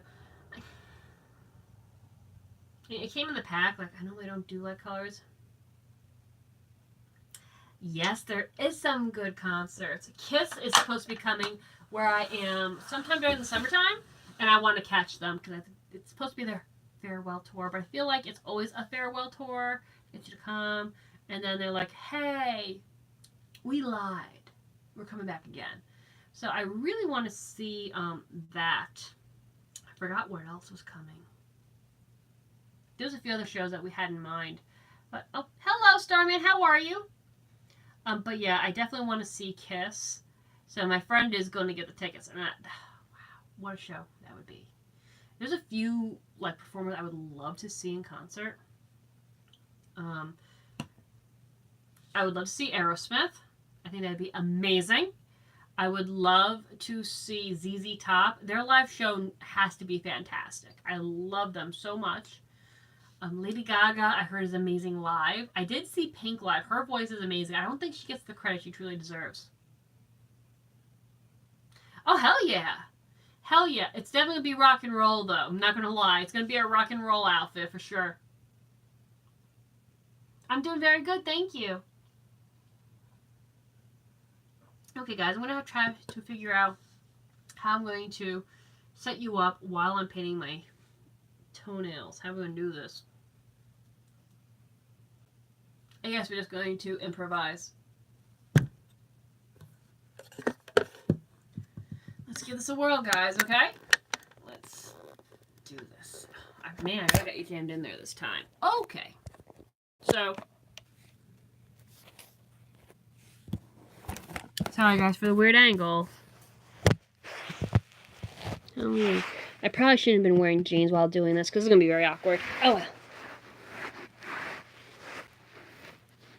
It came in the pack. Like, I normally don't do light colors. Yes, there is some good concerts. Kiss is supposed to be coming where I am sometime during the summertime, and I want to catch them because it's supposed to be their farewell tour, but I feel like it's always a farewell tour. Get you to come, and then they're like, hey, we lied. We're coming back again. So I really want to see that. I forgot what else was coming. There's a few other shows that we had in mind. But, oh, hello, Starman. How are you? But yeah, I definitely want to see Kiss. So my friend is going to get the tickets. And wow, what a show that would be. There's a few like performers I would love to see in concert. I would love to see Aerosmith. I think that'd be amazing. I would love to see ZZ Top. Their live show has to be fantastic. I love them so much. Lady Gaga, I heard, is amazing live. I did see Pink live. Her voice is amazing. I don't think she gets the credit she truly deserves. Oh, hell yeah. Hell yeah. It's definitely going to be rock and roll, though. I'm not going to lie. It's going to be a rock and roll outfit for sure. I'm doing very good, thank you. Okay, guys, I'm going to try to figure out how I'm going to set you up while I'm painting my toenails. How am I going to do this? I guess we're just going to improvise. Let's give this a whirl, guys, okay? Let's do this. Man, I gotta get you jammed in there this time. Okay. So, sorry guys for the weird angle. I probably shouldn't have been wearing jeans while doing this because it's going to be very awkward. Oh well.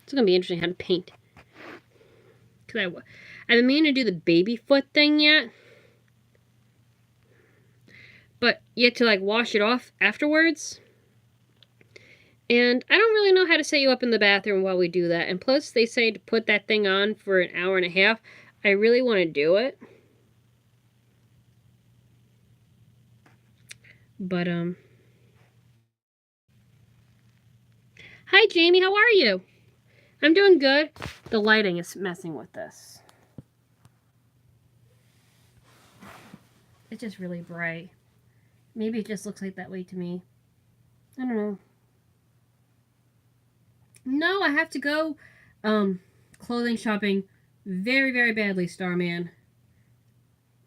It's going to be interesting how to paint. Because I've been meaning to do the baby foot thing yet. But yet to like wash it off afterwards. And I don't really know how to set you up in the bathroom while we do that. And plus they say to put that thing on for an hour and a half. I really want to do it. But, hi, Jamie. How are you? I'm doing good. The lighting is messing with this. It's just really bright. Maybe it just looks like that way to me. I don't know. No, I have to go, clothing shopping very, very badly, Starman.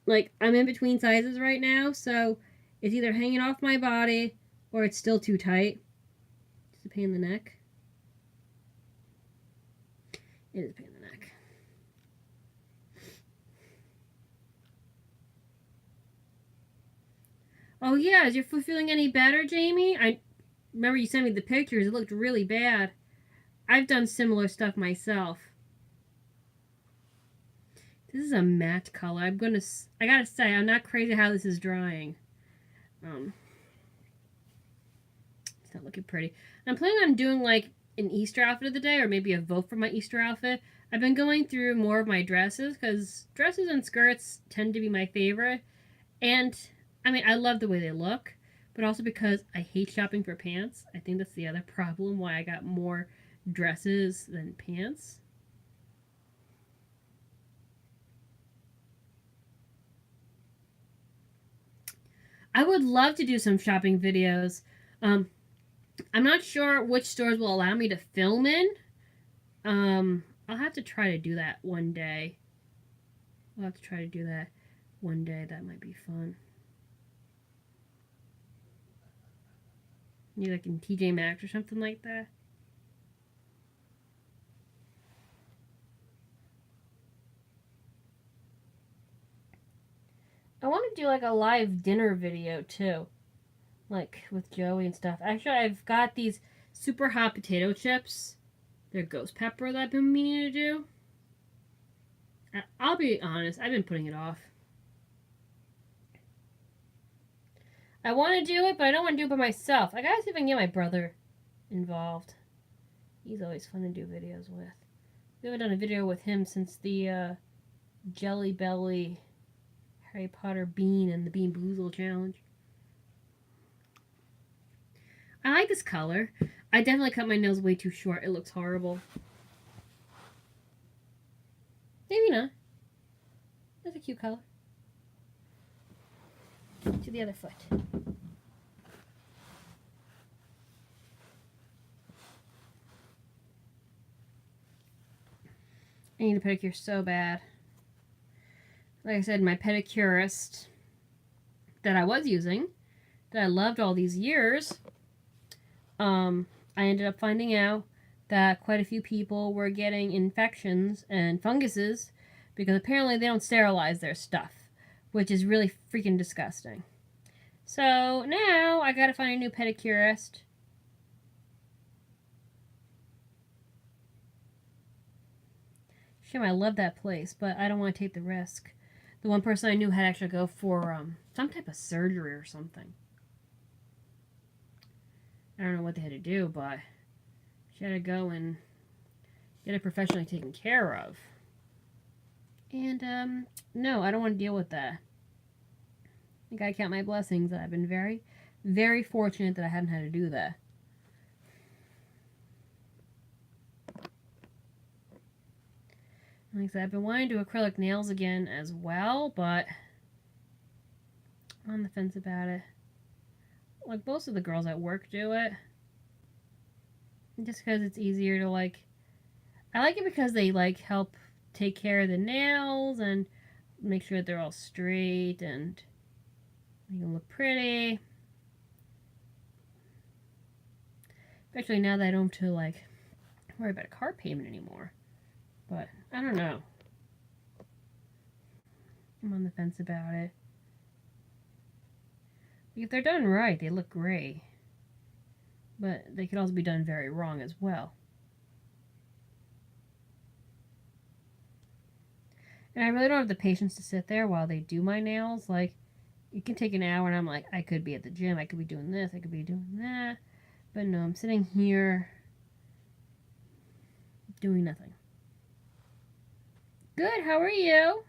Like, I'm in between sizes right now, so it's either hanging off my body or it's still too tight. It's a pain in the neck. It is a pain in the neck. Oh yeah, is your foot feeling any better, Jamie? I remember you sent me the pictures. It looked really bad. I've done similar stuff myself. This is a matte color. I gotta say, I'm not crazy how this is drying. It's not looking pretty. I'm planning on doing like an Easter outfit of the day, or maybe a vote for my Easter outfit. I've been going through more of my dresses, because dresses and skirts tend to be my favorite. And, I mean, I love the way they look, but also because I hate shopping for pants. I think that's the other problem, why I got more dresses than pants. I would love to do some shopping videos. I'm not sure which stores will allow me to film in. I'll have to try to do that one day. I'll have to try to do that one day. That might be fun. Maybe like in TJ Maxx or something like that. I want to do like a live dinner video too. Like with Joey and stuff. Actually, I've got these super hot potato chips. They're ghost pepper that I've been meaning to do. I'll be honest, I've been putting it off. I want to do it, but I don't want to do it by myself. I gotta see if I can get my brother involved. He's always fun to do videos with. We haven't done a video with him since the Jelly Belly Harry Potter Bean and the Bean Boozle challenge. I like this color. I definitely cut my nails way too short. It looks horrible. Maybe not. That's a cute color. To the other foot. I need a pedicure so bad. Like I said, my pedicurist that I was using, that I loved all these years, I ended up finding out that quite a few people were getting infections and funguses because apparently they don't sterilize their stuff, which is really freaking disgusting. So now I gotta find a new pedicurist. shame, I love that place, but I don't want to take the risk. The one person I knew had to actually go for some type of surgery or something. I don't know what they had to do, but she had to go and get it professionally taken care of. And, no, I don't want to deal with that. I gotta count my blessings that I've been very, very fortunate that I haven't had to do that. Like I said, I've been wanting to do acrylic nails again as well, but I'm on the fence about it. Like, most of the girls at work do it. Just because it's easier to, like... I like it because they, like, help take care of the nails and make sure that they're all straight and make them look pretty. Especially now that I don't have to, like, worry about a car payment anymore. But, I don't know. I'm on the fence about it. If they're done right, they look great. But they could also be done very wrong as well. And I really don't have the patience to sit there while they do my nails. Like, it can take an hour and I'm like, I could be at the gym, I could be doing this, I could be doing that. But no, I'm sitting here doing nothing. Good, how are you?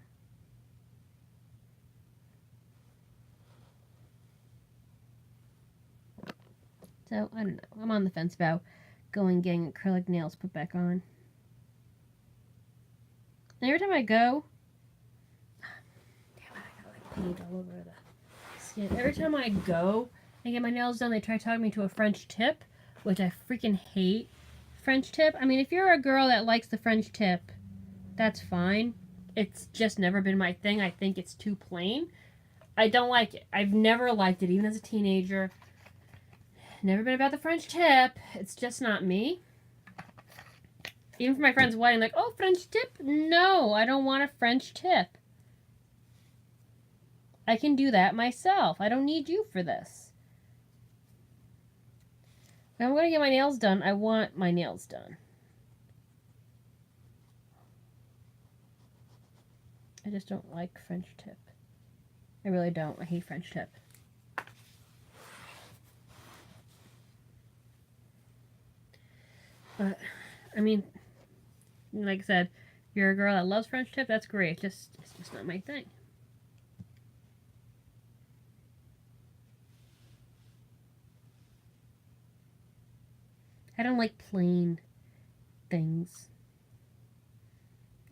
So, I don't know. I'm on the fence about getting acrylic nails put back on. And every time I go... Damn it, I got like paint all over the skin. Every time I go and get my nails done, they try talking me to a French tip, which I freaking hate. French tip? I mean, if you're a girl that likes the French tip, that's fine. It's just never been my thing. I think it's too plain. I don't like it. I've never liked it, even as a teenager. Never been about the French tip. It's just not me. Even for my friend's wedding, like, oh, French tip? No, I don't want a French tip. I can do that myself. I don't need you for this. If I'm going to get my nails done, I want my nails done. I just don't like French tip. I really don't. I hate French tip. But, I mean, like I said, if you're a girl that loves French tip, that's great. It's just not my thing. I don't like plain things.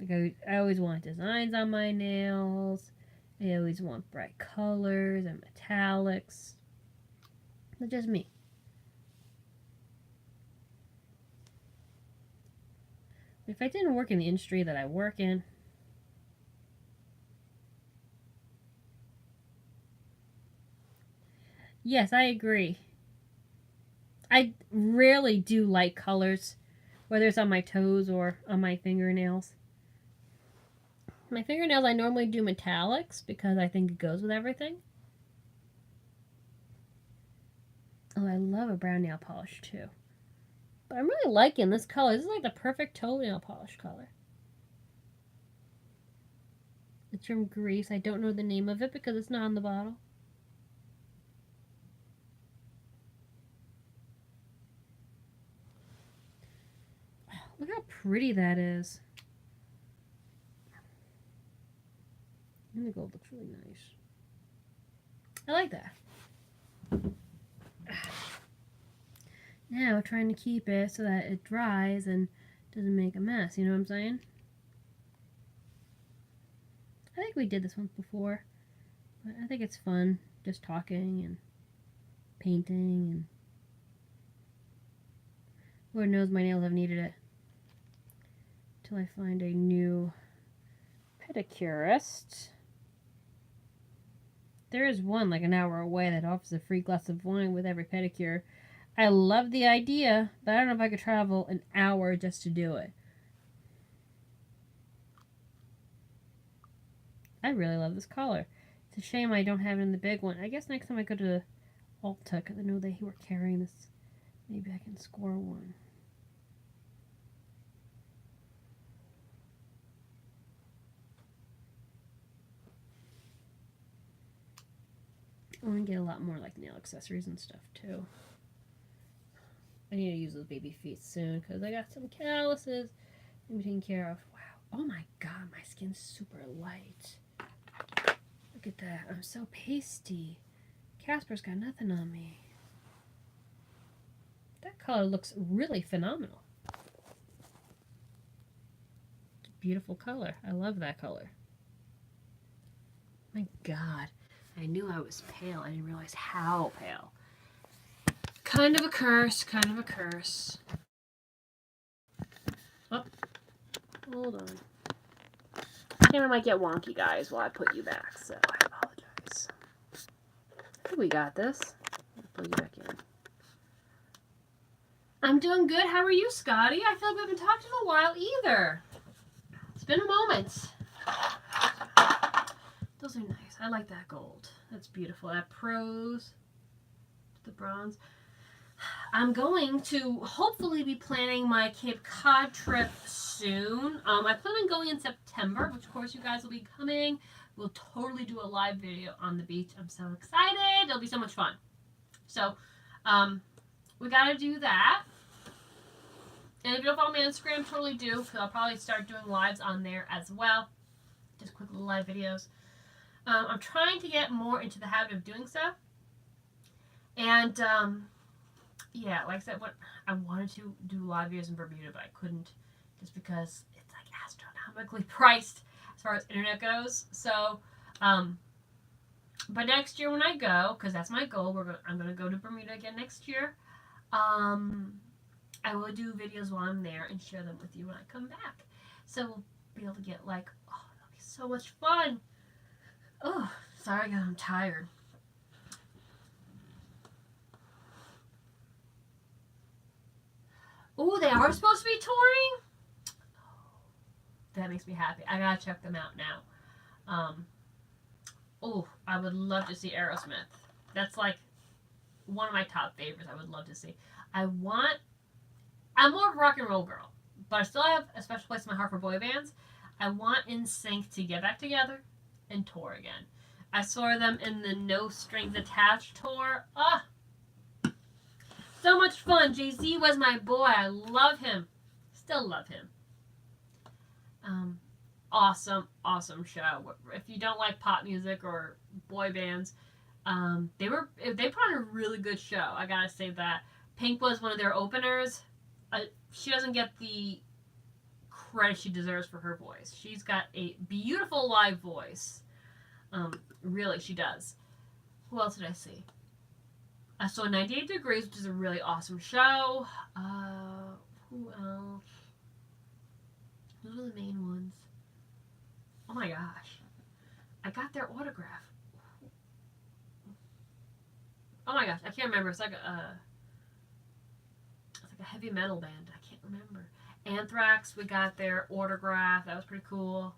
Like I always want designs on my nails. I always want bright colors and metallics. That's just me. If I didn't work in the industry that I work in, yes, I agree. I rarely do light colors, whether it's on my toes or on my fingernails. My fingernails, I normally do metallics because I think it goes with everything. Oh, I love a brown nail polish too. But I'm really liking this color. This is like the perfect toenail polish color. It's from Greece. I don't know the name of it because it's not on the bottle. Wow, look how pretty that is. And the gold looks really nice. I like that. Now we're trying to keep it so that it dries and doesn't make a mess. You know what I'm saying? I think we did this once before. But I think it's fun just talking and painting and Lord knows my nails have needed it. Till I find a new pedicurist. There is one like an hour away that offers a free glass of wine with every pedicure. I love the idea, but I don't know if I could travel an hour just to do it. I really love this color. It's a shame I don't have it in the big one. I guess next time I go to Ulta, because I know they were carrying this, maybe I can score one. I want to get a lot more like nail accessories and stuff too. I need to use those baby feet soon because I got some calluses to be taken care of. Wow. Oh my god, my skin's super light. Look at that. I'm so pasty. Casper's got nothing on me. That color looks really phenomenal. Beautiful color. I love that color. My god. I knew I was pale. I didn't realize how pale. Kind of a curse. Kind of a curse. Oh. Hold on. The camera might get wonky, guys, while I put you back, so I apologize. I think we got this. I'll put you back in. I'm doing good. How are you, Scotty? I feel like we haven't talked in a while either. It's been a moment. Those are nice. I like that gold. That's beautiful. That pros. The bronze. I'm going to hopefully be planning my Cape Cod trip soon. I plan on going in September, which of course you guys will be coming. We'll totally do a live video on the beach. I'm so excited. It'll be so much fun. So, we gotta do that. And if you don't follow me on Instagram, totally do, because I'll probably start doing lives on there as well. Just quick little live videos. I'm trying to get more into the habit of doing so. And, yeah, like I said, I wanted to do live videos in Bermuda, but I couldn't just because it's like astronomically priced as far as internet goes. So, but next year when I go, because that's my goal, I'm going to go to Bermuda again next year. I will do videos while I'm there and share them with you when I come back. So we'll be able to get like, oh, that'll be so much fun. Oh, sorry, I'm tired. Oh, they are supposed to be touring? That makes me happy. I gotta check them out now. Oh, I would love to see Aerosmith. That's like one of my top favorites I would love to see. I'm more of a rock and roll girl, but I still have a special place in my heart for boy bands. I want NSYNC to get back together and tour again. I saw them in the No Strings Attached tour. Ah! So much fun. Jay-Z was my boy. I love him. Still love him. Awesome, awesome show. If you don't like pop music or boy bands, they put on a really good show. I gotta say that. Pink was one of their openers. She doesn't get the credit she deserves for her voice. She's got a beautiful live voice. Really, she does. Who else did I see? I saw 98 Degrees, which is a really awesome show. Who else? Those are the main ones. Oh my gosh. I got their autograph. Oh my gosh, I can't remember. It's like a heavy metal band. I can't remember. Anthrax, we got their autograph. That was pretty cool.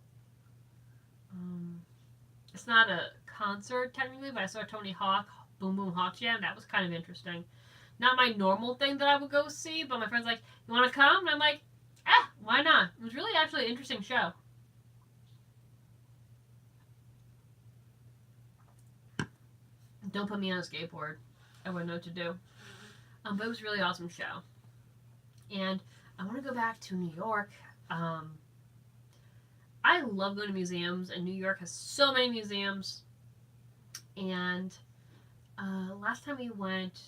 It's not a concert technically, but I saw Tony Hawk, Boom Boom Hawk Jam. That was kind of interesting. Not my normal thing that I would go see, but my friend's like, you want to come? And I'm like, why not? It was really actually an interesting show. Don't put me on a skateboard. I wouldn't know what to do. But it was a really awesome show. And I want to go back to New York. I love going to museums, and New York has so many museums. And last time we went,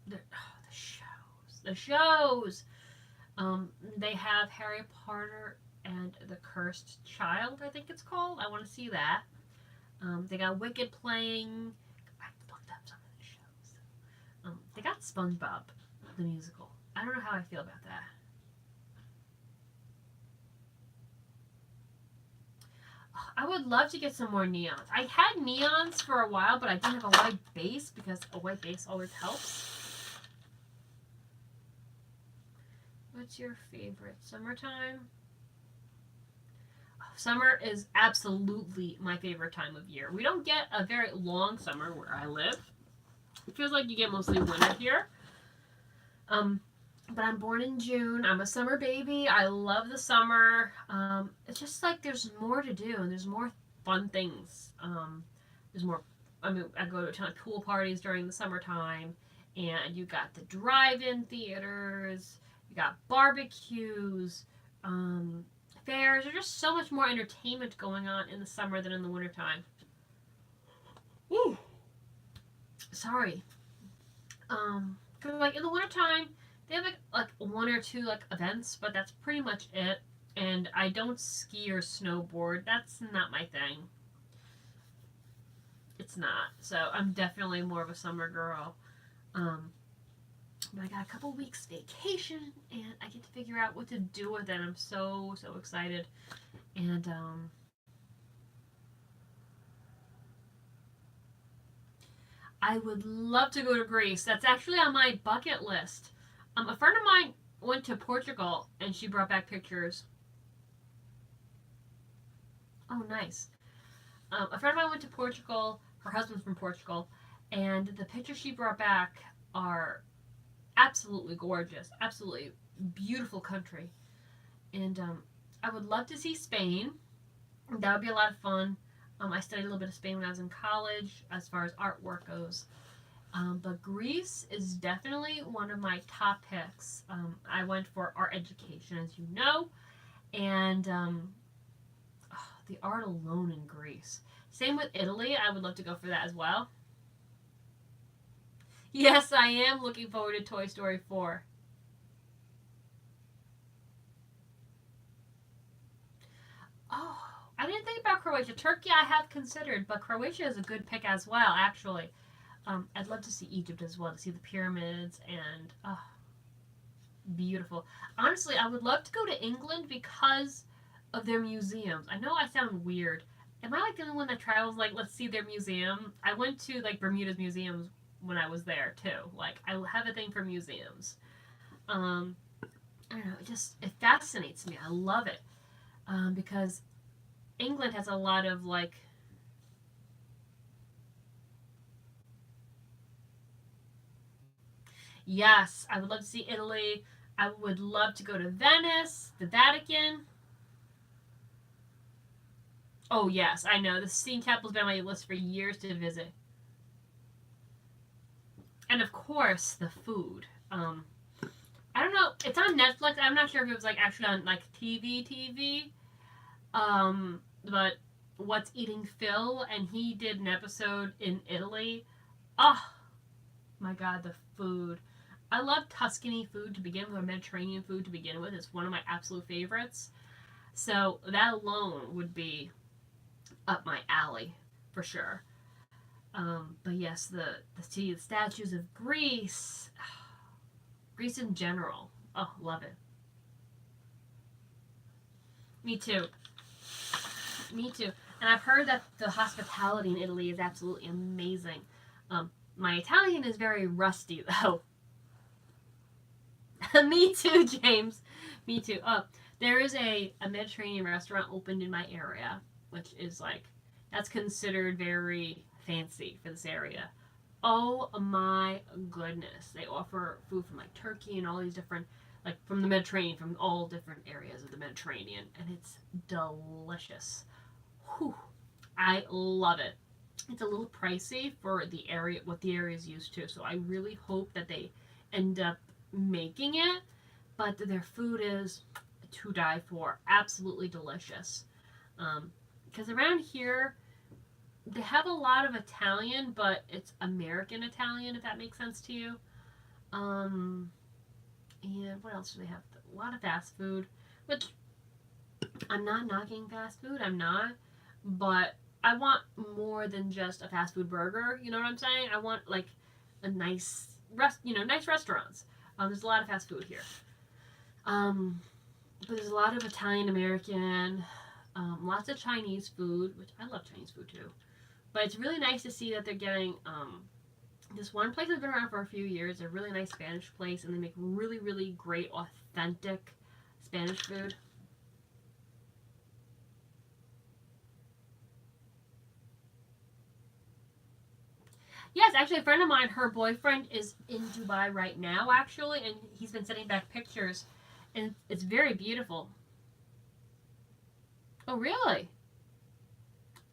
the shows. They have Harry Potter and the Cursed Child, I think it's called. I want to see that. They got Wicked playing. I looked up some of the shows. They got SpongeBob, the musical. I don't know how I feel about that. I would love to get some more neons. I had neons for a while, but I didn't have a white base because a white base always helps. What's your favorite? Summertime? Summer is absolutely my favorite time of year. We don't get a very long summer where I live. It feels like you get mostly winter here. But I'm born in June. I'm a summer baby. I love the summer. It's just like there's more to do and there's more fun things. There's more I mean, I go to a ton of pool parties during the summertime, and you got the drive-in theaters, you got barbecues, um, fairs. There's just so much more entertainment going on in the summer than in the wintertime. Woo! Sorry. Cause like in the wintertime, they have like one or two like events, but that's pretty much it. And I don't ski or snowboard. That's not my thing. It's not. So I'm definitely more of a summer girl. Um, but I got a couple weeks vacation, and I get to figure out what to do with it. I'm so excited. And I would love to go to Greece. That's actually on my bucket list. A friend of mine went to Portugal, and she brought back pictures. Oh, nice. A friend of mine went to Portugal. Her husband's from Portugal, and the pictures she brought back are absolutely gorgeous. Absolutely beautiful country. And I would love to see Spain. That would be a lot of fun. I studied a little bit of Spain when I was in college as far as artwork goes. But Greece is definitely one of my top picks. I went for art education, as you know, and the art alone in Greece. Same with Italy. I would love to go for that as well. Yes, I am looking forward to Toy Story 4. Oh, I didn't think about Croatia. Turkey I have considered, but Croatia is a good pick as well, actually. I'd love to see Egypt as well, to see the pyramids and beautiful. Honestly, I would love to go to England because of their museums. I know I sound weird. Am I like the only one that travels like let's see their museum? I went to like Bermuda's museums when I was there too. Like I have a thing for museums. Um, I don't know. It fascinates me. I love it because England has a lot of like. Yes, I would love to see Italy. I would love to go to Venice, the Vatican. Oh yes, I know. The Sistine Chapel's been on my list for years to visit. And of course, the food. I don't know. It's on Netflix. I'm not sure if it was like actually on like TV. But What's Eating Phil, and he did an episode in Italy. Oh my god, the food. I love Tuscany food to begin with, or Mediterranean food to begin with. It's one of my absolute favorites. So that alone would be up my alley for sure. But yes, the statues of Greece, Greece in general. Oh, love it. Me too. Me too. And I've heard that the hospitality in Italy is absolutely amazing. My Italian is very rusty though. Me too, James. Me too. There is a Mediterranean restaurant opened in my area, which is like that's considered very fancy for this area. Oh my goodness. They offer food from like Turkey and all these different like from the Mediterranean, from all different areas of the Mediterranean, and it's delicious. Whew. I love it. It's a little pricey for the area, what the area is used to. So I really hope that they end up making it, but their food is to die for. Absolutely delicious. Because around here, they have a lot of Italian, but it's American Italian, if that makes sense to you. Um, and what else do they have? A lot of fast food, which I'm not knocking fast food. I'm not, but I want more than just a fast food burger. You know what I'm saying? I want like a nice restaurants. There's a lot of fast food here. But there's a lot of Italian American, lots of Chinese food, which I love Chinese food too. But it's really nice to see that they're getting this one place that's been around for a few years, a really nice Spanish place, and they make really great authentic Spanish food. Yes, actually, a friend of mine, her boyfriend is in Dubai right now, actually, and he's been sending back pictures, and it's very beautiful. Oh, really?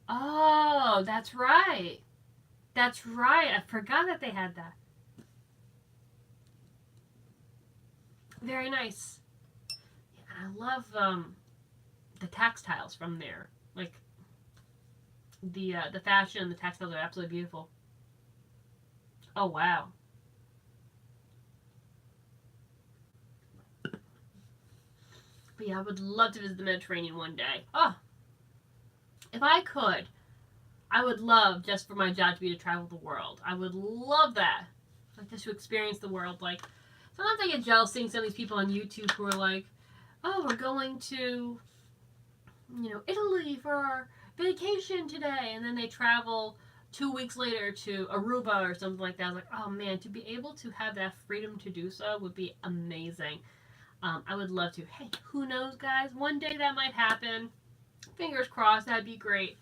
Oh, that's right. That's right. I forgot that they had that. Very nice. Yeah, and I love the textiles from there. Like the fashion and the textiles are absolutely beautiful. Oh wow. But yeah, I would love to visit the Mediterranean one day. Oh, if I could, I would love just for my job to be to travel the world. I would love that. Like just to experience the world. Like sometimes I get jealous seeing some of these people on YouTube who are like, "Oh, we're going to, Italy for our vacation today," and then they travel 2 weeks later to Aruba or something like that. I was like, "Oh man, to be able to have that freedom to do so would be amazing." I would love to. Hey, who knows, guys? One day that might happen. Fingers crossed. That'd be great.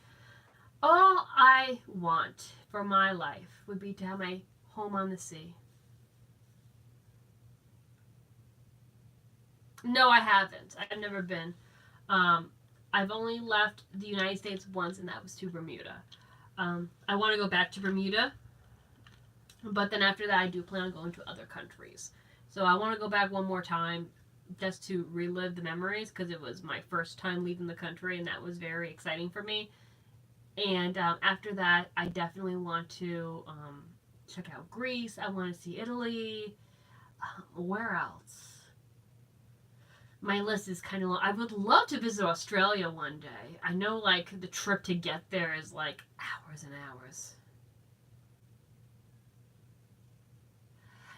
All I want for my life would be to have my home on the sea. No, I haven't. I've never been. Um, I've only left the United States once, and that was to Bermuda. I want to go back to Bermuda, but then after that, I do plan on going to other countries. So I want to go back one more time just to relive the memories because it was my first time leaving the country, and that was very exciting for me. And after that, I definitely want to check out Greece. I want to see Italy. Where else? My list is kind of long. I would love to visit Australia one day. I know, like, the trip to get there is like hours and hours.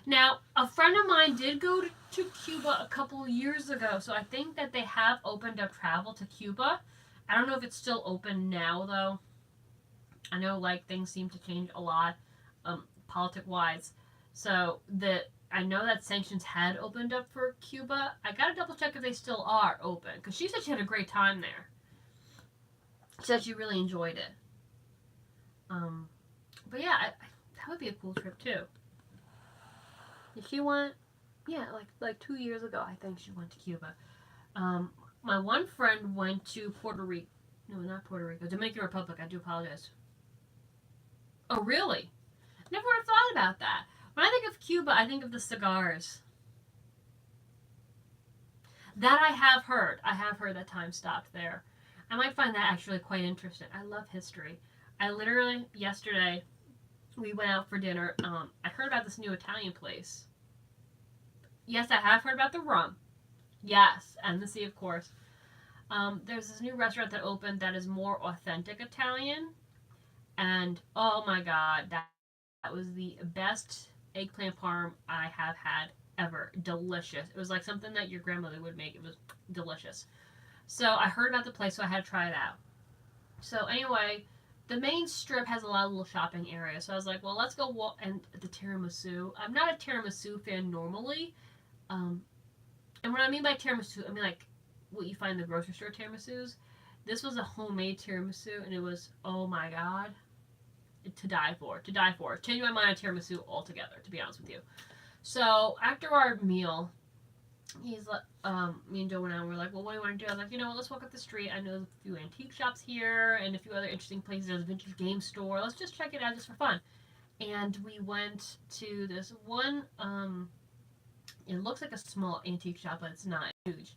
Now, a friend of mine did go to Cuba a couple of years ago, so I think that they have opened up travel to Cuba. I don't know if it's still open now, though. I know like things seem to change a lot, politic wise. So I know that sanctions had opened up for Cuba. I gotta double check if they still are open because she said she had a great time there. She said she really enjoyed it. Um, but yeah, that would be a cool trip too. Did she went? Yeah, like 2 years ago, I think she went to Cuba. Um, my one friend went to Puerto Rico. No, not Puerto Rico. Dominican Republic. I do apologize. Oh, really? Never would have thought about that. When I think of Cuba, I think of the cigars. That I have heard. I have heard that time stopped there. I might find that actually quite interesting. I love history. I literally, yesterday, we went out for dinner. I heard about this new Italian place. Yes, I have heard about the rum. Yes, and the sea, of course. There's this new restaurant that opened that is more authentic Italian. And oh my god, that was the best eggplant parm I have had ever. Delicious. It was like something that your grandmother would make. It was delicious. So I heard about the place, so I had to try it out. So anyway, the main strip has a lot of little shopping areas. So I was like, well, let's go walk. And the tiramisu. I'm not a tiramisu fan normally. Um, and what I mean by tiramisu, I mean like what you find in the grocery store tiramisus. This was a homemade tiramisu, and it was, oh my god, to die for. To die for. Changed my mind on tiramisu altogether, to be honest with you. So after our meal, he's like, me and Joe went out and we're like, well, what do you want to do? I was like, you know what, let's walk up the street. I know there's a few antique shops here and a few other interesting places. There's a vintage game store. Let's just check it out just for fun. And we went to this one, it looks like a small antique shop, but it's not huge.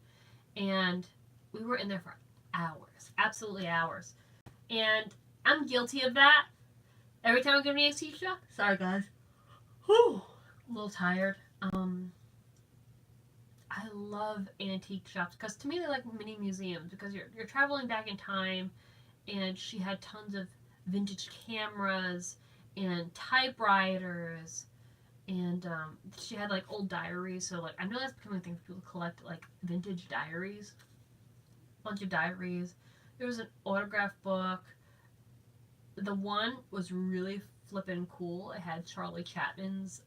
And we were in there for hours, absolutely hours. And I'm guilty of that. Every time I go to an antique shop, sorry guys, whew, a little tired. I love antique shops because to me they're like mini museums because you're traveling back in time, and she had tons of vintage cameras and typewriters, and she had like old diaries. So like I know that's becoming a thing for people to collect like vintage diaries, bunch of diaries. There was an autograph book. The one was really flippin' cool. It had Charlie Chapman's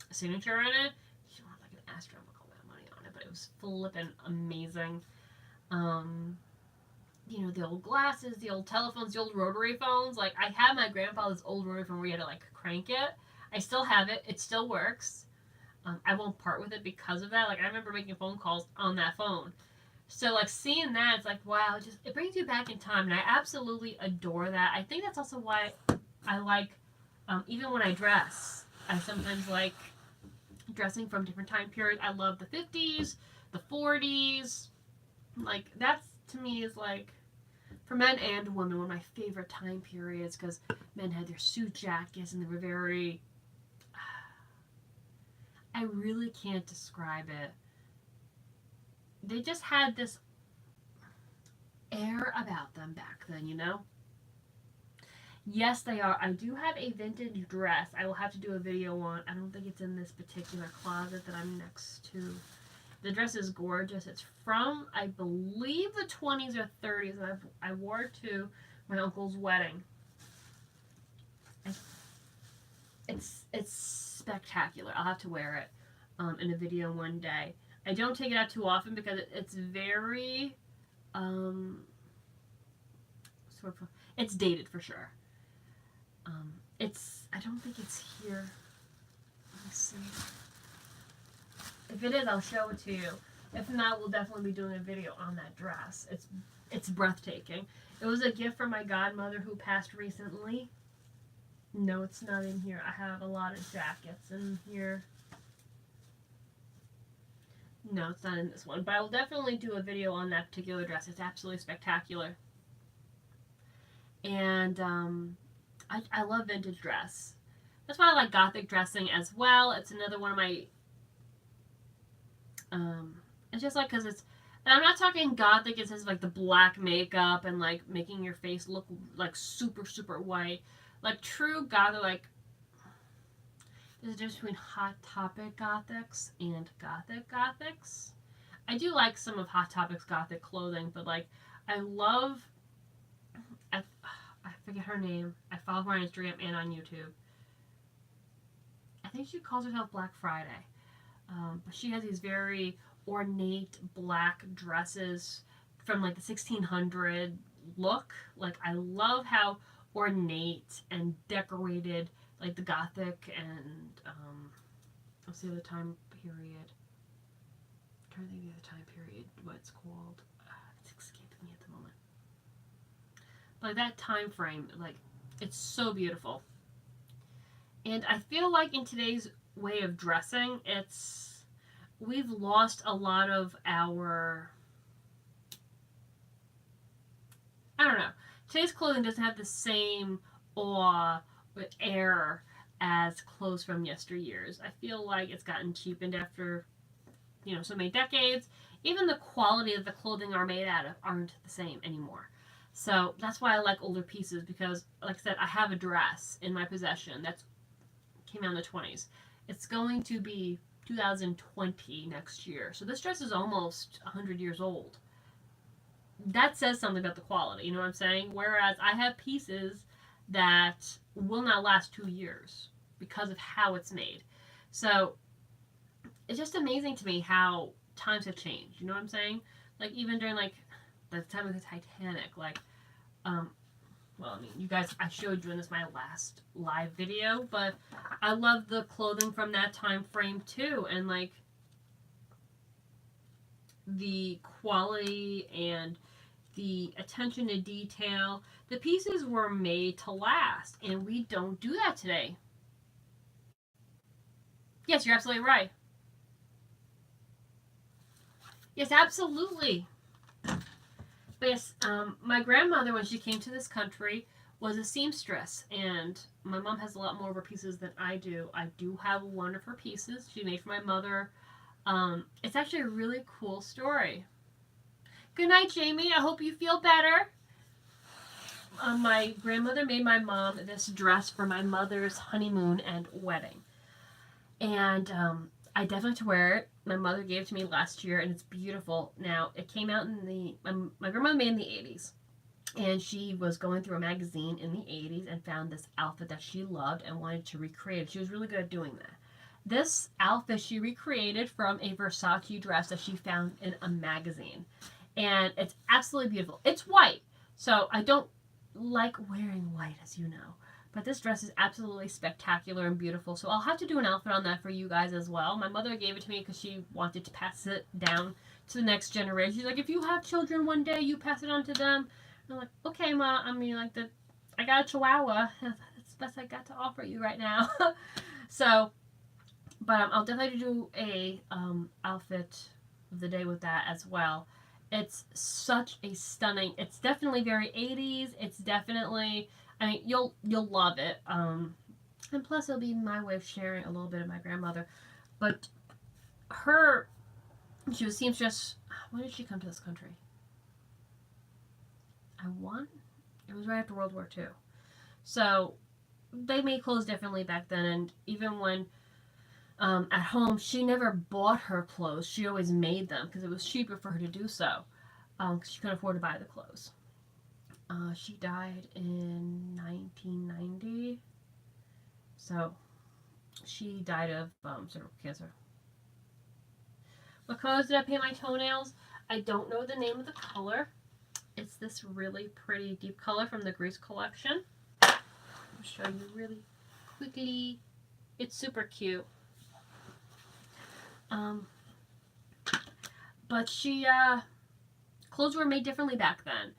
signature in it. She wanted like an astronomical amount of money on it, but it was flippin' amazing. Um, the old glasses, the old telephones, the old rotary phones. Like I had my grandfather's old rotary phone where you had to like crank it. I still have it. It still works. I won't part with it because of that. Like I remember making phone calls on that phone. So like seeing that, it's like wow, it brings you back in time, and I absolutely adore that. I think that's also why I like, even when I dress, I sometimes like dressing from different time periods. I love the 50s, the 40s. Like, that's, to me, is like, for men and women, one of my favorite time periods, because men had their suit jackets and they were very, I really can't describe it. They just had this air about them back then, you know? Yes, they are. I do have a vintage dress. I will have to do a video on. I don't think it's in this particular closet that I'm next to. The dress is gorgeous. It's from, I believe, the 20s or 30s. And I wore it to my uncle's wedding. It's spectacular. I'll have to wear it in a video one day. I don't take it out too often because it's very sort of, it's dated for sure. I don't think it's here. Let me see. If it is, I'll show it to you. If not, we'll definitely be doing a video on that dress. It's breathtaking. It was a gift from my godmother who passed recently. No, it's not in here. I have a lot of jackets in here. No, it's not in this one. But I will definitely do a video on that particular dress. It's absolutely spectacular. And I love vintage dress. That's why I like gothic dressing as well. It's another one of my... it's just like, because it's... And I'm not talking gothic, it's just like the black makeup and like making your face look like super, super white. Like true gothic, like... There's a difference between Hot Topic gothics and gothic gothics. I do like some of Hot Topic's gothic clothing, but like, I love... I forget her name. I follow her on Instagram and on YouTube. I think she calls herself Black Friday. But she has these very ornate black dresses from like the 1600 look. Like, I love how ornate and decorated, like the Gothic and what's the other time period? I'm trying to think of the other time period, what it's called. It's escaping me at the moment. Like that time frame, like, it's so beautiful. And I feel like in today's way of dressing, we've lost a lot of our, I don't know, today's clothing doesn't have the same awe or air as clothes from yesteryears. I feel like it's gotten cheapened after, so many decades. Even the quality of the clothing are made out of aren't the same anymore. So that's why I like older pieces, because, like I said, I have a dress in my possession that came out in the 20s. It's going to be 2020 next year. So this dress is almost 100 years old. That says something about the quality, you know what I'm saying? Whereas I have pieces that will not last 2 years because of how it's made. So it's just amazing to me how times have changed, you know what I'm saying? Like, even during, like, the time of the Titanic, like, well, I mean, you guys, I showed you in my last live video, but I love the clothing from that time frame too, and like the quality and the attention to detail. The pieces were made to last, and we don't do that today. Yes, you're absolutely right. Yes, absolutely. But yes, my grandmother, when she came to this country, was a seamstress, and my mom has a lot more of her pieces than I do. I do have one of her pieces she made for my mother. It's actually a really cool story. Good night, Jamie. I hope you feel better. My grandmother made my mom this dress for my mother's honeymoon and wedding. And I definitely have to wear it. My mother gave it to me last year, and it's beautiful. Now, it came out in my grandmother made it in the 80s. And she was going through a magazine in the 80s and found this outfit that she loved and wanted to recreate it. She was really good at doing that. This outfit she recreated from a Versace dress that she found in a magazine. And it's absolutely beautiful. It's white, so I don't like wearing white, as you know. But this dress is absolutely spectacular and beautiful. So I'll have to do an outfit on that for you guys as well. My mother gave it to me because she wanted to pass it down to the next generation. She's like, if you have children one day, you pass it on to them. And I'm like, okay, Ma. I mean, like, I got a Chihuahua. It's the best I got to offer you right now. So, but I'll definitely do a outfit of the day with that as well. It's such a stunning. It's definitely very 80s. It's definitely. I mean, you'll love it. And plus, it'll be my way of sharing a little bit of my grandmother. But her, she was seamstress. When did she come to this country? It was right after World War II. So they made clothes differently back then, and even when at home, she never bought her clothes. She always made them because it was cheaper for her to do so, because she couldn't afford to buy the clothes. She died in 1990, so she died of cervical cancer. What colors did I paint my toenails? I don't know the name of the color. It's this really pretty deep color from the Grease collection. I'll show you really quickly. It's super cute. But clothes were made differently back then.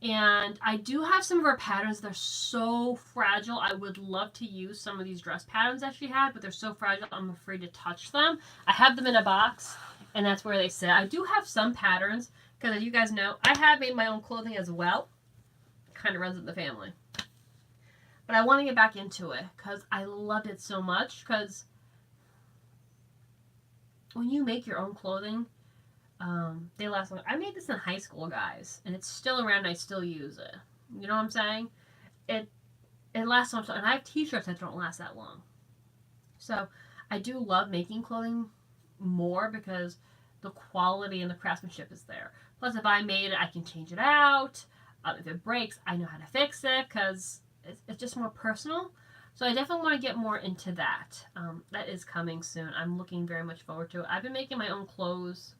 And I do have some of her patterns. They're so fragile. I would love to use some of these dress patterns that she had, but they're so fragile, I'm afraid to touch them. I have them in a box, and that's where they sit. I do have some patterns, because as you guys know, I have made my own clothing as well. Kind of runs in the family. But I want to get back into it, because I loved it so much, because when you make your own clothing, they last long. I made this in high school, guys, and it's still around and I still use it. You know what I'm saying? It lasts so much, and I have t-shirts that don't last that long. So I do love making clothing more because the quality and the craftsmanship is there. Plus, if I made it, I can change it out. If it breaks, I know how to fix it because it's just more personal. So I definitely want to get more into that. That is coming soon. I'm looking very much forward to it. I've been making my own clothes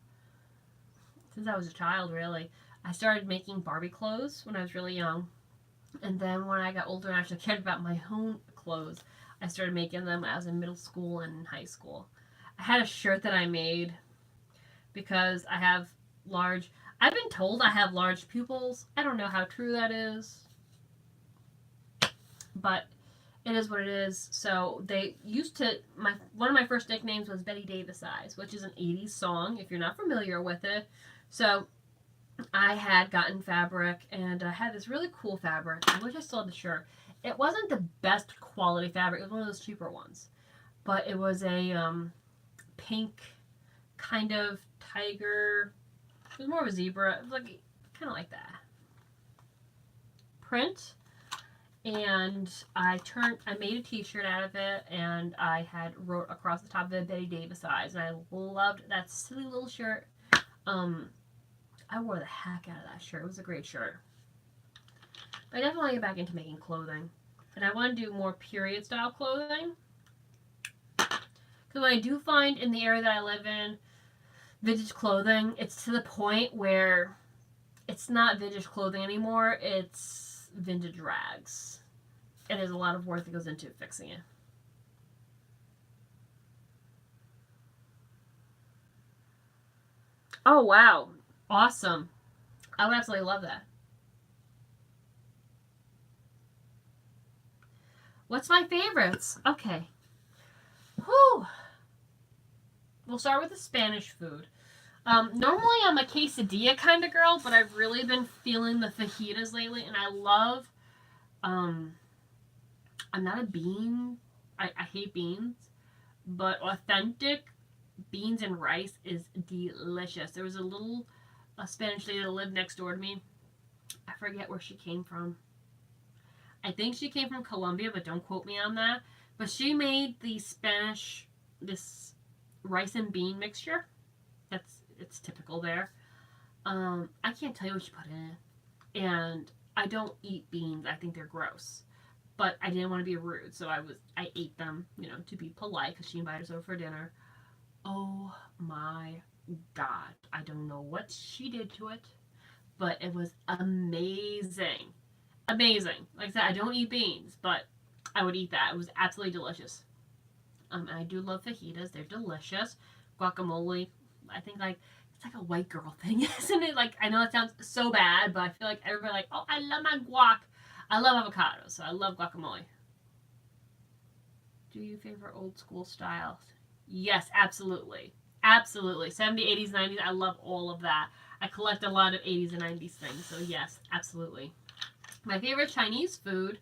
since I was a child, really. I started making Barbie clothes when I was really young. And then when I got older and actually cared about my own clothes, I started making them when I was in middle school and in high school. I had a shirt that I made because I have I've been told I have large pupils. I don't know how true that is. But it is what it is. So they used to, one of my first nicknames was Betty Davis Eyes, which is an 80s song, if you're not familiar with it. So I had gotten fabric, and I had this really cool fabric. I wish I still had the shirt. It wasn't the best quality fabric. It was one of those cheaper ones. But it was a pink kind of tiger. It was more of a zebra. It was like kind of like that print. And I made a t-shirt out of it, and I had wrote across the top of it Betty Davis Eyes, and I loved that silly little shirt. I wore the heck out of that shirt. It was a great shirt. But I definitely want to get back into making clothing. And I want to do more period style clothing. Because what I do find in the area that I live in, vintage clothing, it's to the point where it's not vintage clothing anymore. It's vintage rags. And there's a lot of work that goes into fixing it. Oh, wow. Awesome. I would absolutely love that. What's my favorites? Okay. Whew. We'll start with the Spanish food. Normally I'm a quesadilla kind of girl, but I've really been feeling the fajitas lately, and I love, I'm not a bean, I hate beans, but authentic beans and rice is delicious. There was a Spanish lady that lived next door to me. I forget where she came from. I think she came from Colombia, but don't quote me on that. But she made this rice and bean mixture. It's typical there. I can't tell you what she put in it. And I don't eat beans. I think they're gross. But I didn't want to be rude, so I ate them, to be polite because she invited us over for dinner. Oh my God. I don't know what she did to it, but it was amazing. Amazing. Like I said, I don't eat beans, but I would eat that. It was absolutely delicious. And I do love fajitas. They're delicious. Guacamole. I think it's like a white girl thing, isn't it? I know it sounds so bad, but I feel like everybody oh, I love my guac. I love avocado, so I love guacamole. Do you favor old school styles? Yes, absolutely. Absolutely. 70s, 80s, 90s. I love all of that. I collect a lot of 80s and 90s things. So, yes, absolutely. My favorite Chinese food.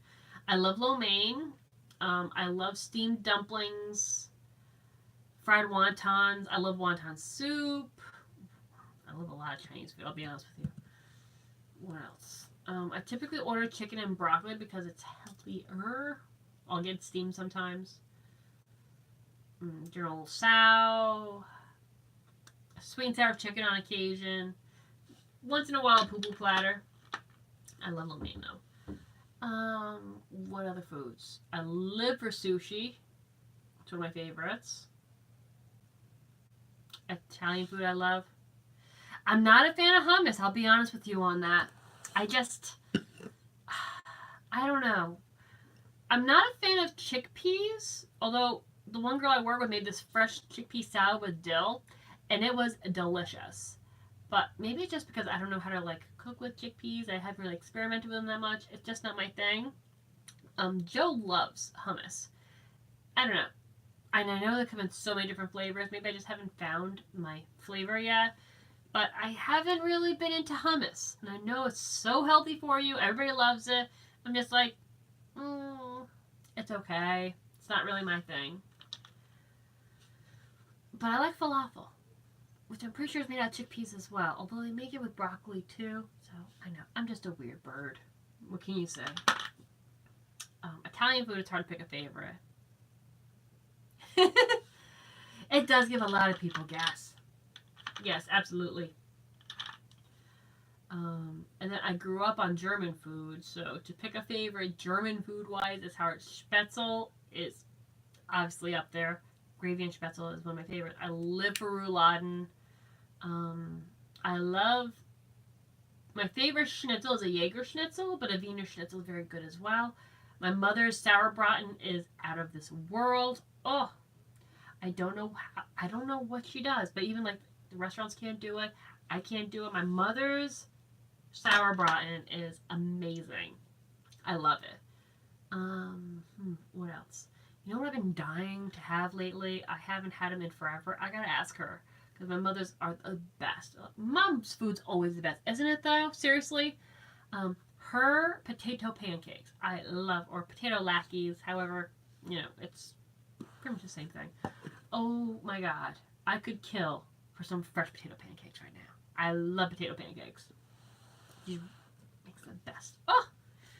I love lo mein. I love steamed dumplings, fried wontons. I love wonton soup. I love a lot of Chinese food, I'll be honest with you. What else? I typically order chicken and broccoli because it's healthier. I'll get steamed sometimes. General Sow. Sweet and sour chicken on occasion. Once in a while, a poo-poo platter. I love lo mein though. What other foods? I live for sushi. It's one of my favorites. Italian food I love. I'm not a fan of hummus. I'll be honest with you on that. I don't know. I'm not a fan of chickpeas, although the one girl I work with made this fresh chickpea salad with dill, and it was delicious. But maybe just because I don't know how to like cook with chickpeas, I haven't really experimented with them that much. It's just not my thing. Joe loves hummus. I don't know. And I know they come in so many different flavors. Maybe I just haven't found my flavor yet. But I haven't really been into hummus. And I know it's so healthy for you. Everybody loves it. I'm just like, it's okay. It's not really my thing. But I like falafel, which I'm pretty sure is made out of chickpeas as well. Although they make it with broccoli too. So I know. I'm just a weird bird. What can you say? Italian food, it's hard to pick a favorite. It does give a lot of people gas. Yes, absolutely. And then I grew up on German food, so to pick a favorite German food-wise, it's hard. Spätzle is obviously up there. Gravy and Spätzle is one of my favorites. I live for rouladen. I love... My favorite schnitzel is a Jaeger schnitzel, but a Wiener schnitzel is very good as well. My mother's sauerbraten is out of this world. Oh, I don't know what she does, but even like the restaurants can't do it. I can't do it. My mother's sauerbraten is amazing. I love it. What else? You know what I've been dying to have lately? I haven't had them in forever. I gotta ask her because my mother's are the best. Mom's food's always the best, isn't it? Though seriously, her potato pancakes I love, or potato lackeys. However, it's pretty much the same thing. Oh my god, I could kill for some fresh potato pancakes right now. I love potato pancakes. She makes the best. Oh,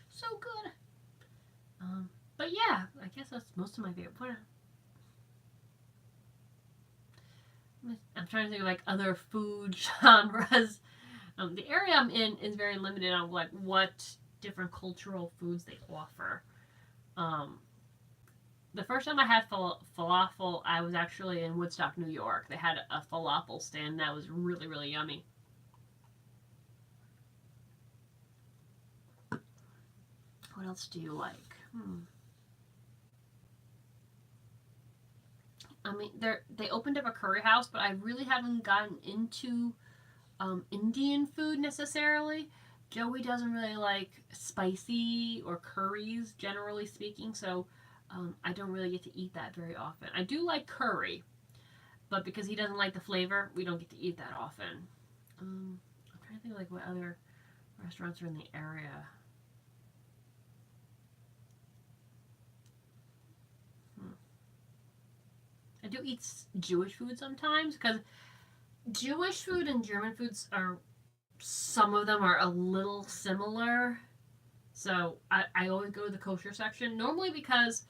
so good. But yeah, I guess that's most of my favorite. I'm trying to think of like other food genres. The area I'm in is very limited on like what different cultural foods they offer. The first time I had falafel, I was actually in Woodstock, New York. They had a falafel stand that was really, really yummy. What else do you like? I mean, they opened up a curry house, but I really haven't gotten into Indian food necessarily. Joey doesn't really like spicy or curries, generally speaking, so I don't really get to eat that very often. I do like curry, but because he doesn't like the flavor, we don't get to eat that often. I'm trying to think like what other restaurants are in the area. I do eat Jewish food sometimes because Jewish food and German foods are, some of them are a little similar. So I always go to the kosher section. Normally because,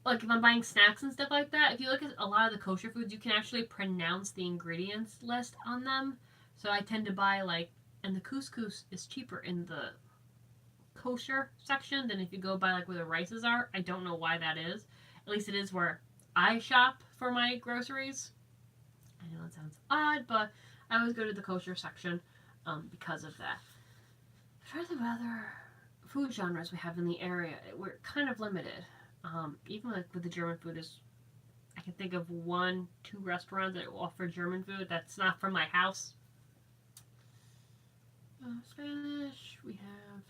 like if I'm buying snacks and stuff like that, if you look at a lot of the kosher foods, you can actually pronounce the ingredients list on them. So I tend to buy like, and the couscous is cheaper in the kosher section than if you go by like where the rices are. I don't know why that is. At least it is where I shop for my groceries. I know it sounds odd, but I always go to the kosher section because of that. I'm trying to think of other food genres we have in the area. We're kind of limited. Even like with the German food, I can think of 1-2 restaurants that offer German food that's not from my house. Spanish, we have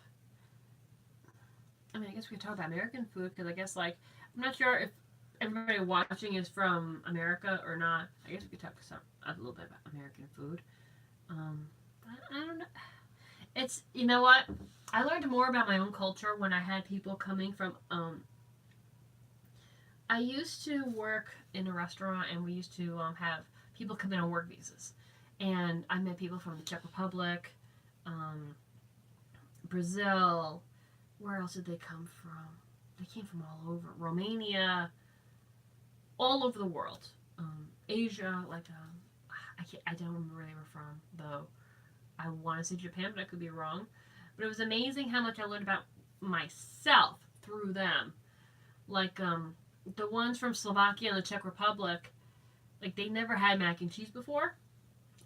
I mean, I guess we could talk about American food because I guess like I'm not sure if everybody watching is from America or not. I guess we could talk a little bit about American food. Um, I don't know. It's you know what I learned more about my own culture when I had people coming from. I used to work in a restaurant and we used to have people come in on work visas, and I met people from the Czech Republic, um, Brazil. Where else did they come from? They came from all over. Romania, all over the world. Asia, like I don't remember where they were from though. I want to say Japan, but I could be wrong. But it was amazing how much I learned about myself through them. Like the ones from Slovakia and the Czech Republic, like they never had mac and cheese before,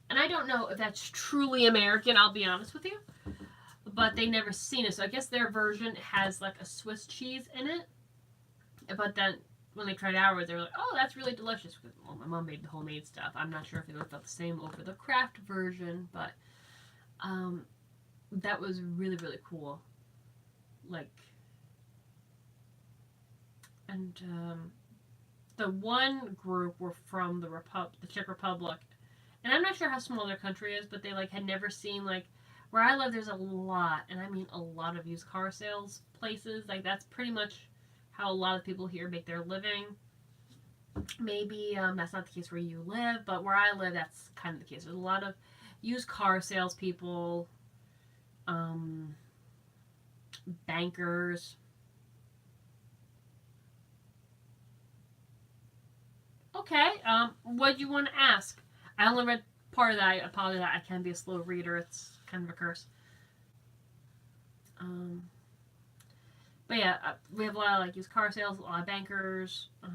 and I don't know if that's truly American. I'll be honest with you, but they never seen it. So I guess their version has like a Swiss cheese in it. But then when they tried ours, they were like, "Oh, that's really delicious." Well, my mom made the homemade stuff. I'm not sure if it looked about the same over the craft version, but that was really really cool. Like, and the one group were from the Czech Republic, and I'm not sure how small their country is, but they like had never seen like where I live. There's a lot, and I mean a lot of used car sales places. Like that's pretty much how a lot of people here make their living. Maybe that's not the case where you live, but where I live, that's kind of the case. There's a lot of used car salespeople, bankers. Okay, what do you want to ask? I only read part of that. I apologize. I can be a slow reader. It's kind of a curse. Um, but yeah, we have a lot of like used car sales, a lot of bankers, a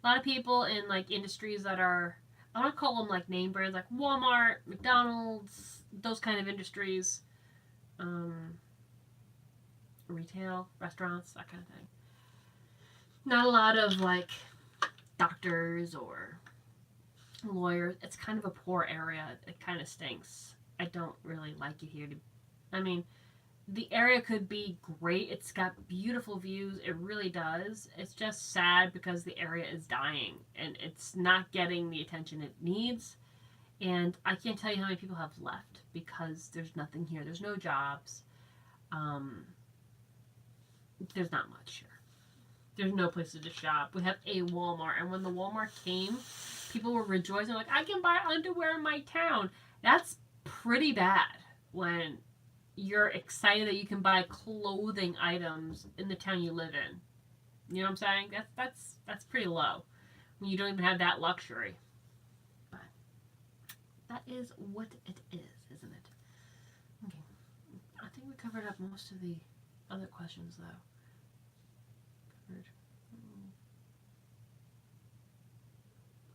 lot of people in like industries that are I don't call them like name brands like Walmart, McDonald's, those kind of industries, um, retail, restaurants, that kind of thing. Not a lot of like doctors or lawyers. It's kind of a poor area. It kind of stinks. I don't really like it here. I mean, the area could be great. It's got beautiful views. It really does. It's just sad because the area is dying and it's not getting the attention it needs. And I can't tell you how many people have left because there's nothing here. There's no jobs. Um, there's not much here. There's no places to shop. We have a Walmart, and when the Walmart came, people were rejoicing like, I can buy underwear in my town. That's pretty bad when you're excited that you can buy clothing items in the town you live in. You know what I'm saying? That's pretty low when you don't even have that luxury. But that is what it is, isn't it? Okay. I think we covered up most of the other questions though.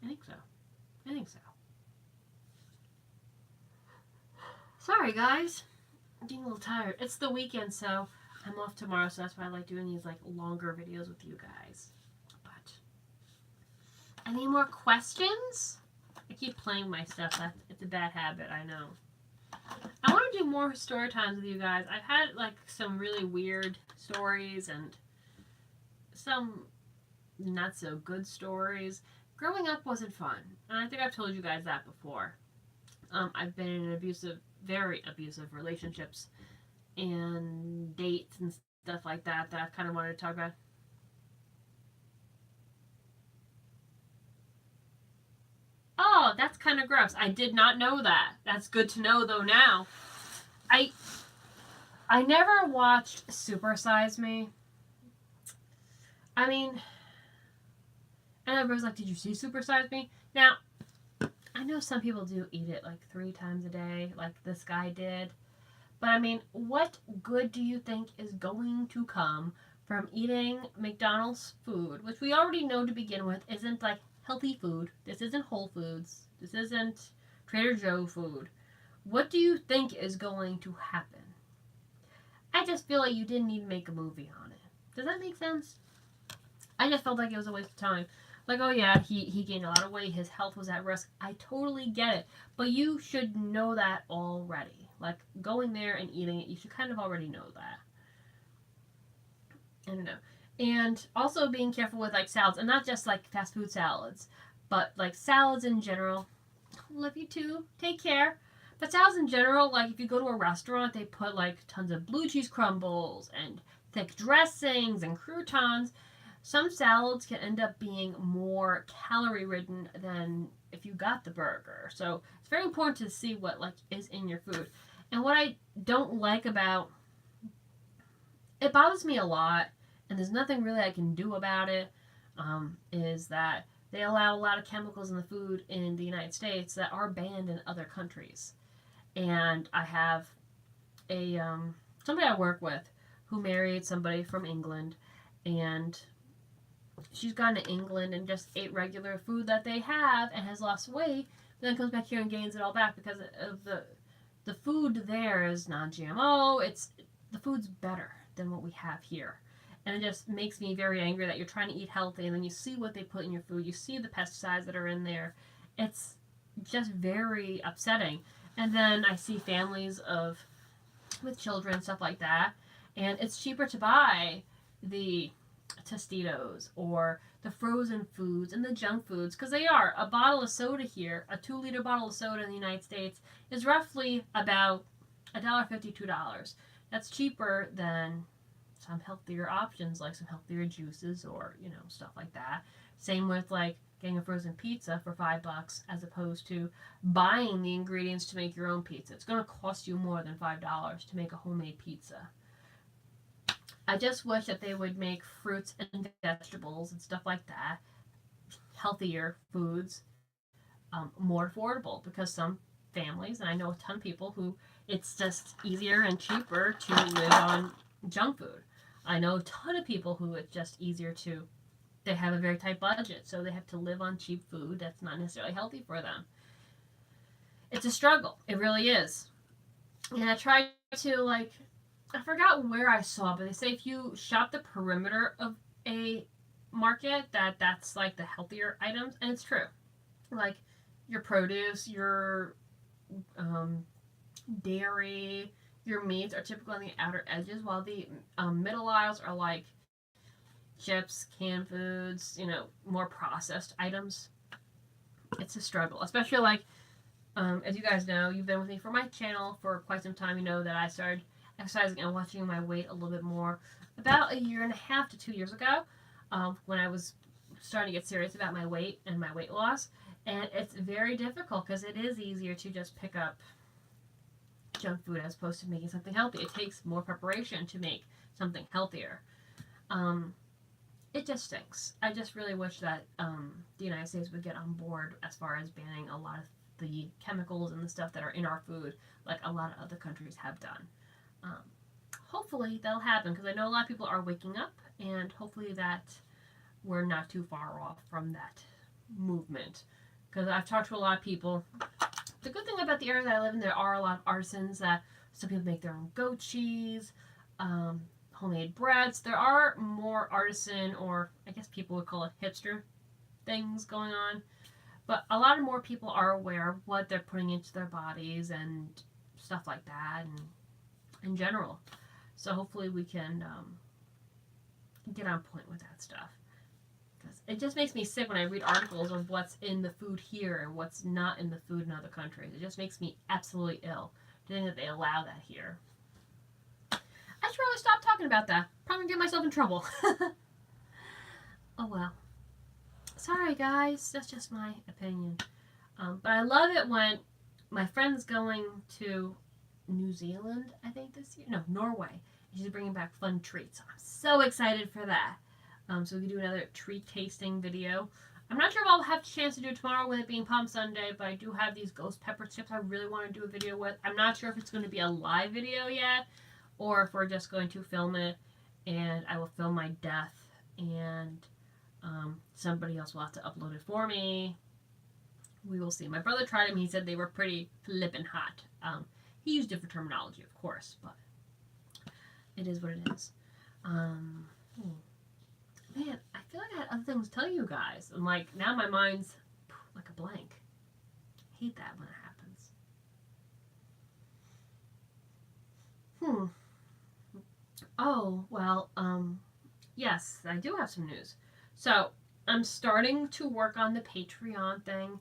I think so. I think so. Sorry, guys. I'm getting a little tired. It's the weekend, so I'm off tomorrow, so that's why I like doing these like longer videos with you guys. But any more questions? I keep playing my stuff. It's a bad habit, I know. I want to do more story times with you guys. I've had like some really weird stories and some not so good stories. Growing up wasn't fun, and I think I've told you guys that before. I've been in very abusive relationships and dates and stuff like that I've kind of wanted to talk about. Oh, that's kind of gross. I did not know that. That's good to know though now. I I never watched Super Size Me. I mean, and everybody's like, did you see Super Size Me? Now, I know some people do eat it like 3 times a day, like this guy did. But I mean, what good do you think is going to come from eating McDonald's food, which we already know to begin with isn't like healthy food? This isn't Whole Foods. This isn't Trader Joe food. What do you think is going to happen? I just feel like you didn't need to make a movie on it. Does that make sense? I just felt like it was a waste of time. Like, oh yeah, he gained a lot of weight, his health was at risk. I totally get it. But you should know that already. Like, going there and eating it, you should kind of already know that. I don't know. And also being careful with like salads, and not just like fast food salads, but like salads in general. Love you too. Take care. But salads in general, like if you go to a restaurant, they put like tons of blue cheese crumbles and thick dressings and croutons. Some salads can end up being more calorie ridden than if you got the burger. So it's very important to see what like is in your food. And what I don't like about it bothers me a lot, and there's nothing really I can do about it. Is that they allow a lot of chemicals in the food in the United States that are banned in other countries. And I have a somebody I work with who married somebody from England, and she's gone to England and just ate regular food that they have and has lost weight, but then comes back here and gains it all back because of the food there is non-GMO. It's the food's better than what we have here. And it just makes me very angry that you're trying to eat healthy and then you see what they put in your food. You see the pesticides that are in there. It's just very upsetting. And then I see families of with children, stuff like that, and it's cheaper to buy the Tostitos or the frozen foods and the junk foods because they are. A bottle of soda here, a 2-liter bottle of soda in the United States, is roughly about $1.50, $2. That's cheaper than some healthier options like some healthier juices or stuff like that. Same with like getting a frozen pizza for $5 as opposed to buying the ingredients to make your own pizza. It's going to cost you more than $5 to make a homemade pizza. I just wish that they would make fruits and vegetables and stuff like that, healthier foods, more affordable because some families, and I know a ton of people who it's just easier and cheaper to live on junk food. I know a ton of people who it's just easier to, they have a very tight budget, so they have to live on cheap food that's not necessarily healthy for them. It's a struggle. It really is. And I try to, like, I forgot where I saw, but they say if you shop the perimeter of a market, that's like the healthier items, and it's true. Like your produce, your dairy, your meats are typically on the outer edges, while the middle aisles are like chips, canned foods, more processed items. It's a struggle, especially like, as you guys know, you've been with me for my channel for quite some time. You know that I started exercising and watching my weight a little bit more about 1.5 to 2 years ago, when I was starting to get serious about my weight and my weight loss. And it's very difficult because it is easier to just pick up junk food as opposed to making something healthy. It takes more preparation to make something healthier. It just stinks. I just really wish that the United States would get on board as far as banning a lot of the chemicals and the stuff that are in our food, like a lot of other countries have done. Hopefully that'll happen because I know a lot of people are waking up, and hopefully that we're not too far off from that movement. Because I've talked to a lot of people. The good thing about the area that I live in, there are a lot of artisans that some people make their own goat cheese, homemade breads. There are more artisan, or I guess people would call it hipster things going on. But a lot of more people are aware of what they're putting into their bodies and stuff like that, and in general. So hopefully we can get on point with that stuff. Because it just makes me sick when I read articles of what's in the food here and what's not in the food in other countries. It just makes me absolutely ill to think that they allow that here. I should probably stop talking about that. Probably get myself in trouble. Oh well. Sorry guys, that's just my opinion. But I love it when my friend's going to New Zealand, I think this year. No, Norway. She's bringing back fun treats. I'm so excited for that. So we can do another treat tasting video. I'm not sure if I'll have a chance to do it tomorrow with it being Palm Sunday, but I do have these ghost pepper chips I really want to do a video with. I'm not sure if it's going to be a live video yet, or if we're just going to film it, and I will film my death, and somebody else will have to upload it for me. We will see. My brother tried them. He said they were pretty flippin' hot. He used different terminology, of course, but it is what it is. Man, I feel like I had other things to tell you guys. And like, now my mind's like a blank. I hate that when it happens. Oh, well, yes, I do have some news. So I'm starting to work on the Patreon thing.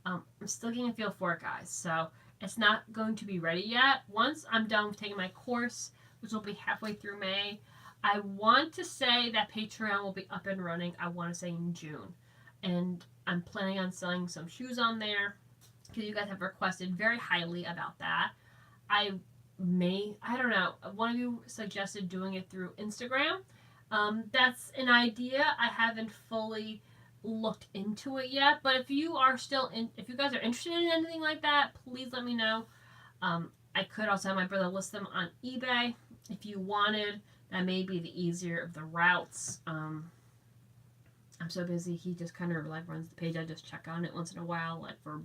I'm still getting a feel for it, guys. So it's not going to be ready yet. Once I'm done with taking my course, which will be halfway through May, I want to say that Patreon will be up and running. I want to say in June, and I'm planning on selling some shoes on there because you guys have requested very highly about that. I I don't know. One of you suggested doing it through Instagram. That's an idea. I haven't fully looked into it yet, but if you are if you guys are interested in anything like that, please let me know. I could also have my brother list them on eBay if you wanted. That may be the easier of the routes. I'm so busy. He just kind of like runs the page. I just check on it once in a while, like for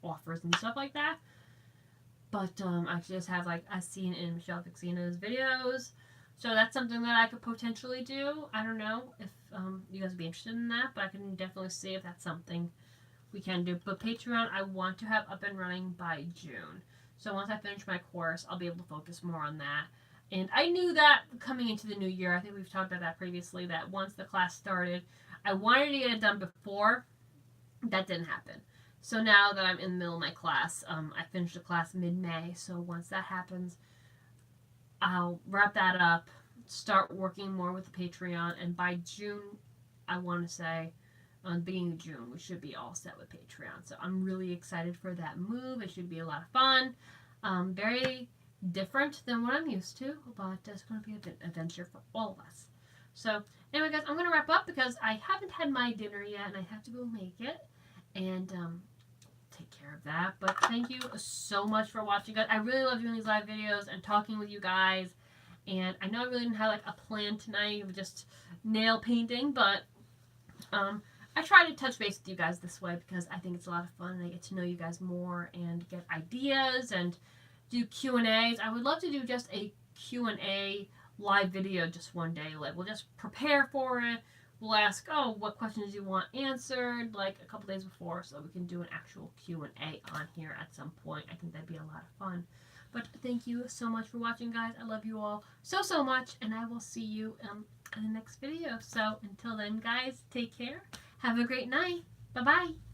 offers and stuff like that. But I just have like I seen in Michelle Vixina's videos, so that's something that I could potentially do. I don't know if you guys would be interested in that, but I can definitely see if that's something we can do. But Patreon, I want to have up and running by June. So once I finish my course, I'll be able to focus more on that. And I knew that coming into the new year, I think we've talked about that previously, that once the class started, I wanted to get it done before. That didn't happen. So now that I'm in the middle of my class, I finished the class mid-May. So once that happens, I'll wrap that up, start working more with the Patreon, and by June, I want to say, the beginning of June, we should be all set with Patreon. So I'm really excited for that move. It should be a lot of fun. Very different than what I'm used to, but it's going to be an adventure for all of us. So anyway, guys, I'm going to wrap up because I haven't had my dinner yet, and I have to go make it. And take care of that. But thank you so much for watching, guys. I really love doing these live videos and talking with you guys. And I know I really didn't have like a plan tonight of just nail painting, but I try to touch base with you guys this way because I think it's a lot of fun and I get to know you guys more and get ideas and do Q&As. I would love to do just a Q&A live video just one day. Like we'll just prepare for it. We'll ask, what questions you want answered, like a couple days before, so we can do an actual Q&A on here at some point. I think that'd be a lot of fun. But thank you so much for watching, guys. I love you all so much, and I will see you in the next video. So until then, guys, take care. Have a great night. Bye-bye.